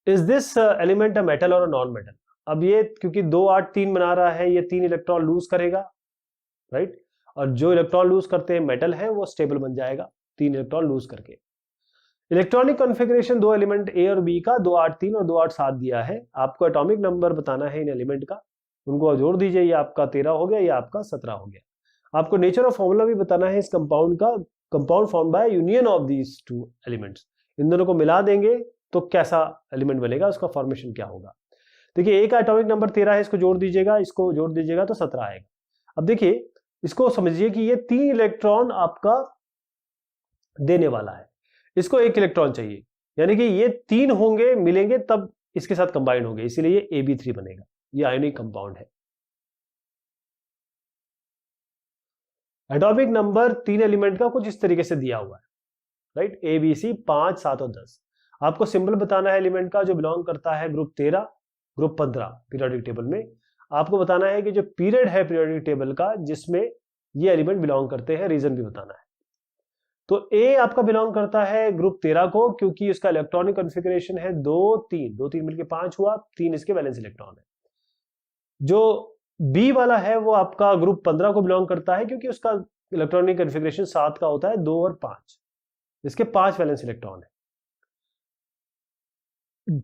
Is this element a metal और अ नॉन मेटल? अब ये क्योंकि 2 8 3 बना रहा है, ये 3 इलेक्ट्रॉन लूज करेगा, राइट, और जो इलेक्ट्रॉन लूज करते हैं मेटल है वो स्टेबल बन जाएगा 3 इलेक्ट्रॉन लूज करके। इलेक्ट्रॉनिक कॉन्फ़िगरेशन 2 एलिमेंट A और B का 2 8 3 और 2 8 7 दिया है। आपको एटॉमिक नंबर बताना है इन एलिमेंट का, उनको जोड़ दीजिए, ये आपका 13 हो गया, ये आपका 17 हो गया। आपको नेचर ऑफ फॉर्मूला भी बताना है इस कंपाउंड का, compound form by union of these 2 elements. इन दोनों को मिला देंगे तो कैसा एलिमेंट बनेगा, उसका फॉर्मेशन क्या होगा। देखिए A का एटॉमिक नंबर 13 है, इसको जोड़ दीजिएगा, इसको जोड़ दीजिएगा तो 17 आएगा। अब देखिए इसको समझिए कि ये 3 इलेक्ट्रॉन आपका देने वाला है, इसको 1 इलेक्ट्रॉन चाहिए, यानी कि ये 3 होंगे, मिलेंगे तब इसके साथ कंबाइंड होंगे, इसीलिए ये AB3 बनेगा। ये आयोनिक कंपाउंड है। एटॉमिक नंबर 3 एलिमेंट का कुछ इस तरीके से दिया हुआ है, राइट, ABC 5 7 और 10। आपको सिंबल बताना है एलिमेंट का जो बिलोंग करता है ग्रुप 13 ग्रुप 15 पीरियोडिक टेबल में। आपको बताना है कि जो पीरियड है पीरियोडिक टेबल का जिसमें ये एलिमेंट बिलोंग करते हैं, रीजन भी बताना है। तो ए आपका बिलोंग करता है ग्रुप 13 को, क्योंकि उसका इलेक्ट्रॉनिक कॉन्फ़िगरेशन है 2 3, 2 3 मिलकर 5 हुआ, 3 इसके वैलेंस इलेक्ट्रॉन है। जो बी वाला है वो आपका ग्रुप 15 को बिलोंग करता है, क्योंकि उसका इलेक्ट्रॉनिक कॉन्फ़िगरेशन 7 का होता है, 2 और 5, इसके 5 वैलेंस इलेक्ट्रॉन है।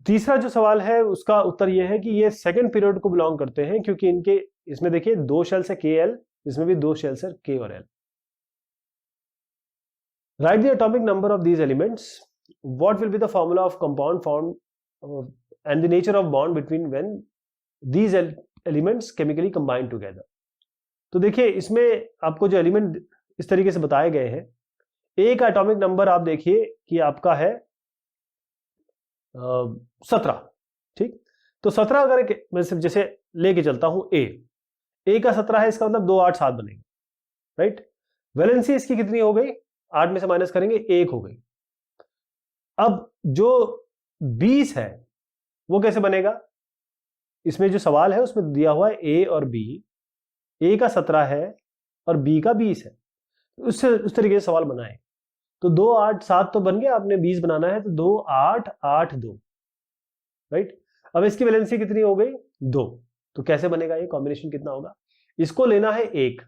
तीसरा जो सवाल है उसका उत्तर यह है कि ये सेकंड पीरियड को बिलोंग करते हैं, क्योंकि इनके इसमें देखिए 2 शेल्स है KL, इसमें भी 2 शेल्स है K और L। Write the atomic number of these elements. What will be the formula of compound formed and the nature of bond between when these elements chemically combine together. तो देखिए इसमें आपको जो element इस तरीके से बताए गए हैं, ए का एटॉमिक नंबर आप देखिए कि आपका है 17, ठीक। तो 17 अगर मैं सिर्फ जैसे लेके चलता हूं ए का 17 है, इसका मतलब 2 8 7 बनेगा, राइट। वैलेंसी इसकी कितनी हो गई, 8 में से माइनस करेंगे 1 हो गई। अब जो 20 है वो कैसे बनेगा, इसमें जो सवाल है उसमें दिया हुआ है ए और बी, ए का 17 है और बी का 20 है, उससे उस तरीके से सवाल बनाए। तो 2 8 7 तो बन गया, आपने 20 बनाना है तो 2 8 8 2, राइट। अब इसकी वैलेंसी कितनी हो गई 2, तो कैसे बनेगा ये कॉम्बिनेशन, कितना होगा, इसको लेना है 1,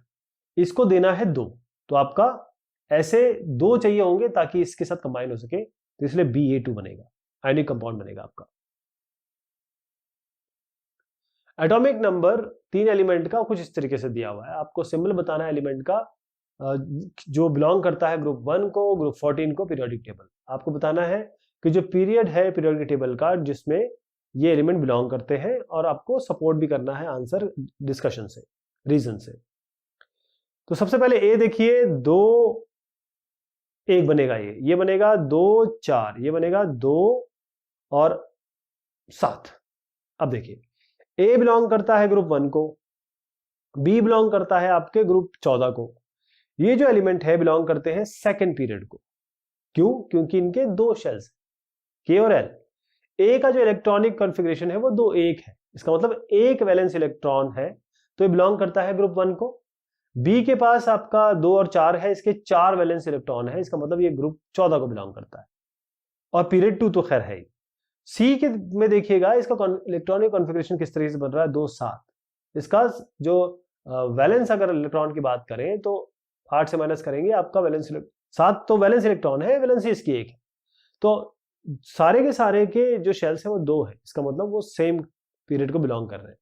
इसको देना है 2, तो आपका ऐसे 2 चाहिए होंगे ताकि इसके साथ कंबाइन हो सके, तो इसलिए Ba2 बनेगा, आयनिक कंपाउंड बनेगा आपका। एटॉमिक नंबर 3 एलिमेंट का कुछ इस तरीके से दिया हुआ है, आपको सिंबल बताना है एलिमेंट का जो बिलोंग करता है ग्रुप 1 को, ग्रुप 14 को, पीरियोडिक टेबल। आपको बताना है कि जो पीरियड है पीरियोडिक टेबल का जिसमें ये एलिमेंट बिलोंग करते हैं, और आपको सपोर्ट भी करना है आंसर डिस्कशन से, रीजन से। तो सबसे पहले ए देखिए 2 1 बनेगा, ये बनेगा 2 4, ये बनेगा 2 और 7। अब देखिए ए बिलोंग करता है ग्रुप 1 को, बी बिलोंग करता है आपके ग्रुप 14 को, ये जो एलिमेंट है बिलोंग करते हैं सेकंड पीरियड को। क्यों, क्योंकि इनके 2 शेल्स के और एल। ए का जो इलेक्ट्रॉनिक कॉन्फ़िगरेशन है वो 2 1 है, इसका मतलब 1 वैलेंस इलेक्ट्रॉन है, तो ये बिलोंग करता है ग्रुप 1 को। बी के पास आपका 2 और 4 है, इसके 4 वैलेंस इलेक्ट्रॉन है, इसका मतलब ये ग्रुप 14 को बिलोंग करता है, और पीरियड 2 तो खैर है ही। सी के में देखिएगा इसका इलेक्ट्रॉनिक कॉन्फ़िगरेशन किस तरीके से बन रहा है, 2 7, इसका जो वैलेंस अगर इलेक्ट्रॉन की बात करें तो 8 से माइनस करेंगे, आपका वैलेंस 7 तो वैलेंस इलेक्ट्रॉन है, वैलेंसी इसकी 1 है, तो सारे के सारे के जो शेल्स हैं वो 2 है, इसका मतलब वो सेम पीरियड को बिलोंग कर रहे हैं।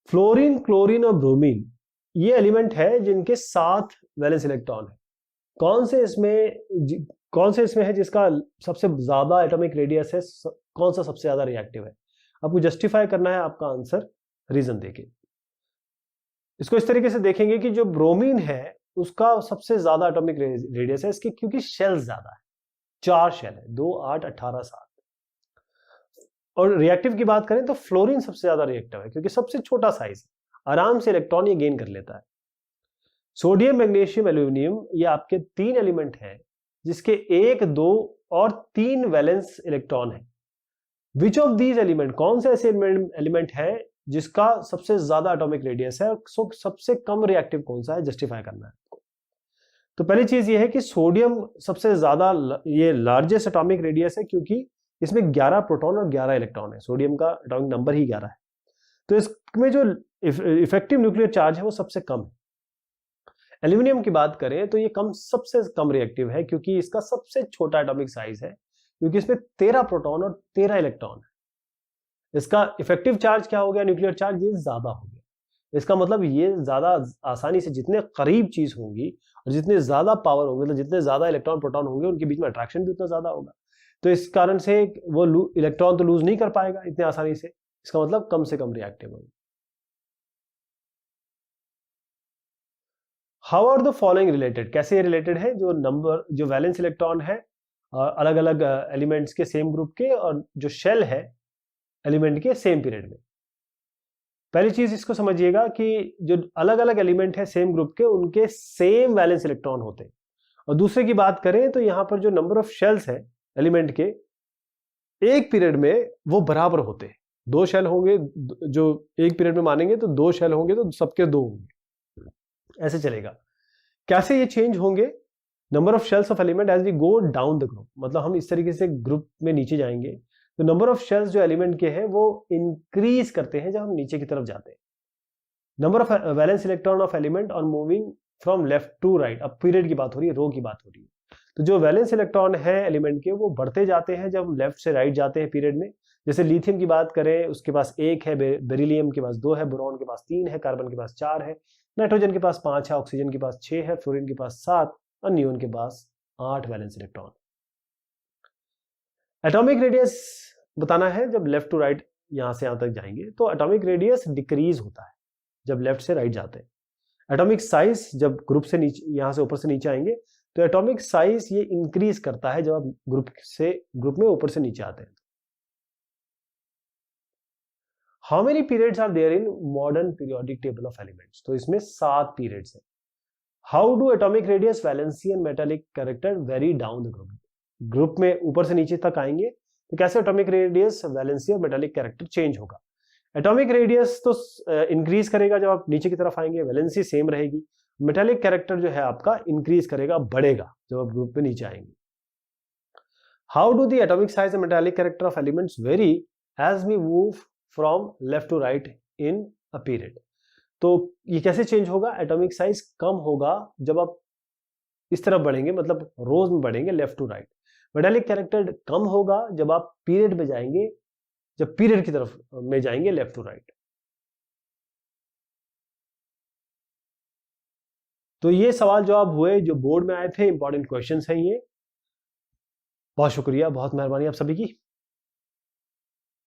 फ्लोरीन, क्लोरीन और ब्रोमीन ये एलिमेंट है जिनके 7 वैलेंस इलेक्ट्रॉन है। कौन से इसमें है जिसका सबसे ज्यादा एटॉमिक रेडियस है, कौन सा सबसे ज्यादा रिएक्टिव है, आपको जस्टिफाई करना है आपका आंसर रीजन देके। इसको इस तरीके से देखेंगे कि जो ब्रोमीन है उसका सबसे ज्यादा एटॉमिक रेडियस है इसके, क्योंकि शेल ज्यादा है, 4 शेल है, 2 8 18 7। और रिएक्टिव की बात करें तो फ्लोरीन सबसे ज्यादा रिएक्टिव है, क्योंकि सबसे छोटा साइज, आराम से इलेक्ट्रॉन ये गेन कर लेता है। सोडियम, मैग्नीशियम, एल्यूमिनियम ये आपके 3 एलिमेंट हैं जिसके 1 2 और 3 वैलेंस इलेक्ट्रॉन है। विच ऑफ दीज एलिमेंट, कौन से ऐसे एलिमेंट है जिसका सबसे ज्यादा एटॉमिक रेडियस है, और सबसे कम रिएक्टिव कौन सा है, जस्टिफाई करना है आपको। तो पहली चीज ये है कि सोडियम सबसे ज्यादा ये लार्जेस्ट एटॉमिक रेडियस है, क्योंकि इसमें 11 प्रोटॉन और 11 इलेक्ट्रॉन है, सोडियम का एटॉमिक नंबर ही 11 है, तो इसमें जो इफेक्टिव न्यूक्लियर चार्ज है वो सबसे कम है। एल्यूमिनियम की बात करें तो ये सबसे कम रिएक्टिव है, क्योंकि इसका सबसे छोटा एटॉमिक साइज है, क्योंकि इसमें 13 प्रोटॉन और 13 इलेक्ट्रॉन है। इसका इफेक्टिव चार्ज क्या हो गया, न्यूक्लियर चार्ज, ये ज्यादा हो गया। इसका मतलब ये ज्यादा आसानी से, जितने करीब चीज होंगी और जितने ज्यादा पावर होंगे, मतलब जितने ज्यादा इलेक्ट्रॉन प्रोटॉन होंगे उनके बीच में अट्रैक्शन भी उतना ज्यादा होगा, तो इस कारण से वो इलेक्ट्रॉन तो लूज नहीं कर पाएगा इतने आसानी से, इसका मतलब कम से कम रिएक्टिव होगा। How are the following related, कैसे ये रिलेटेड है, जो वैलेंस इलेक्ट्रॉन है अलग अलग एलिमेंट्स के सेम ग्रुप के, और जो शेल है एलिमेंट के सेम पीरियड में। पहली चीज इसको समझिएगा कि जो अलग अलग एलिमेंट है सेम ग्रुप के उनके सेम वैलेंस इलेक्ट्रॉन होते हैं, और दूसरे की बात करें तो यहां पर जो नंबर ऑफ शेल्स है एलिमेंट के एक पीरियड में वो बराबर होते हैं। 2 शेल होंगे, जो एक पीरियड में मानेंगे तो 2 शेल होंगे तो सबके 2 होंगे, ऐसे चलेगा। कैसे ये चेंज होंगे? Number of shells of element as we go down the group, मतलब हम इस तरीके से ग्रुप में नीचे जाएंगे तो नंबर ऑफ शेल्स जो एलिमेंट के हैं वो इंक्रीज करते हैं जब हम नीचे की तरफ जाते हैं। Number of valence electron of element on moving from left to right, अब पीरियड की बात हो रही है, रो की बात हो रही है, तो जो वैलेंस इलेक्ट्रॉन है एलिमेंट के वो बढ़ते जाते हैं जब लेफ्ट से राइट जाते हैं पीरियड में। जैसे लिथियम की बात करें, उसके पास 1 है, बेरिलियम के पास 2 है, बोरॉन के पास 3 है, कार्बन के पास 4 है, नाइट्रोजन के पास 5 है, ऑक्सीजन के पास 6 है, फ्लोरीन के पास 7 और नियोन के पास 8 वैलेंस इलेक्ट्रॉन। एटॉमिक रेडियस बताना है, जब लेफ्ट टू राइट यहां से यहां तक जाएंगे तो एटॉमिक रेडियस डिक्रीज होता है जब लेफ्ट से राइट जाते हैं। एटॉमिक साइज जब ग्रुप से नीचे, यहां से ऊपर से नीचे आएंगे तो एटॉमिक साइज ये इंक्रीज करता है जब आप ग्रुप में ऊपर से नीचे आते हैं। How many periods are there in modern periodic table of elements, तो इसमें 7 पीरियड्स हैं। How do atomic radius, valency and metallic character vary down the group, group में ऊपर से नीचे तक आएंगे तो कैसे एटॉमिक रेडियस, वैलेंसी और मेटालिक कैरेक्टर चेंज होगा? एटॉमिक रेडियस तो इंक्रीज करेगा जब आप नीचे की तरफ आएंगे, वैलेंसी सेम रहेगी, मेटालिक कैरेक्टर जो है आपका इंक्रीज करेगा, बढ़ेगा जब आप ग्रुप में नीचे आएंगे। How do the atomic size and metallic character of elements vary as we move from left to right in a period, तो ये कैसे चेंज होगा? एटॉमिक साइज कम होगा जब आप इस तरफ बढ़ेंगे, मतलब रोज में बढ़ेंगे left to right. Metallic character कम होगा जब आप पीरियड में जाएंगे, जब पीरियड की तरफ में जाएंगे लेफ्ट टू राइट। तो ये सवाल जवाब हुए जो बोर्ड में आए थे, इंपॉर्टेंट क्वेश्चंस हैं ये। बहुत शुक्रिया, बहुत मेहरबानी आप सभी की।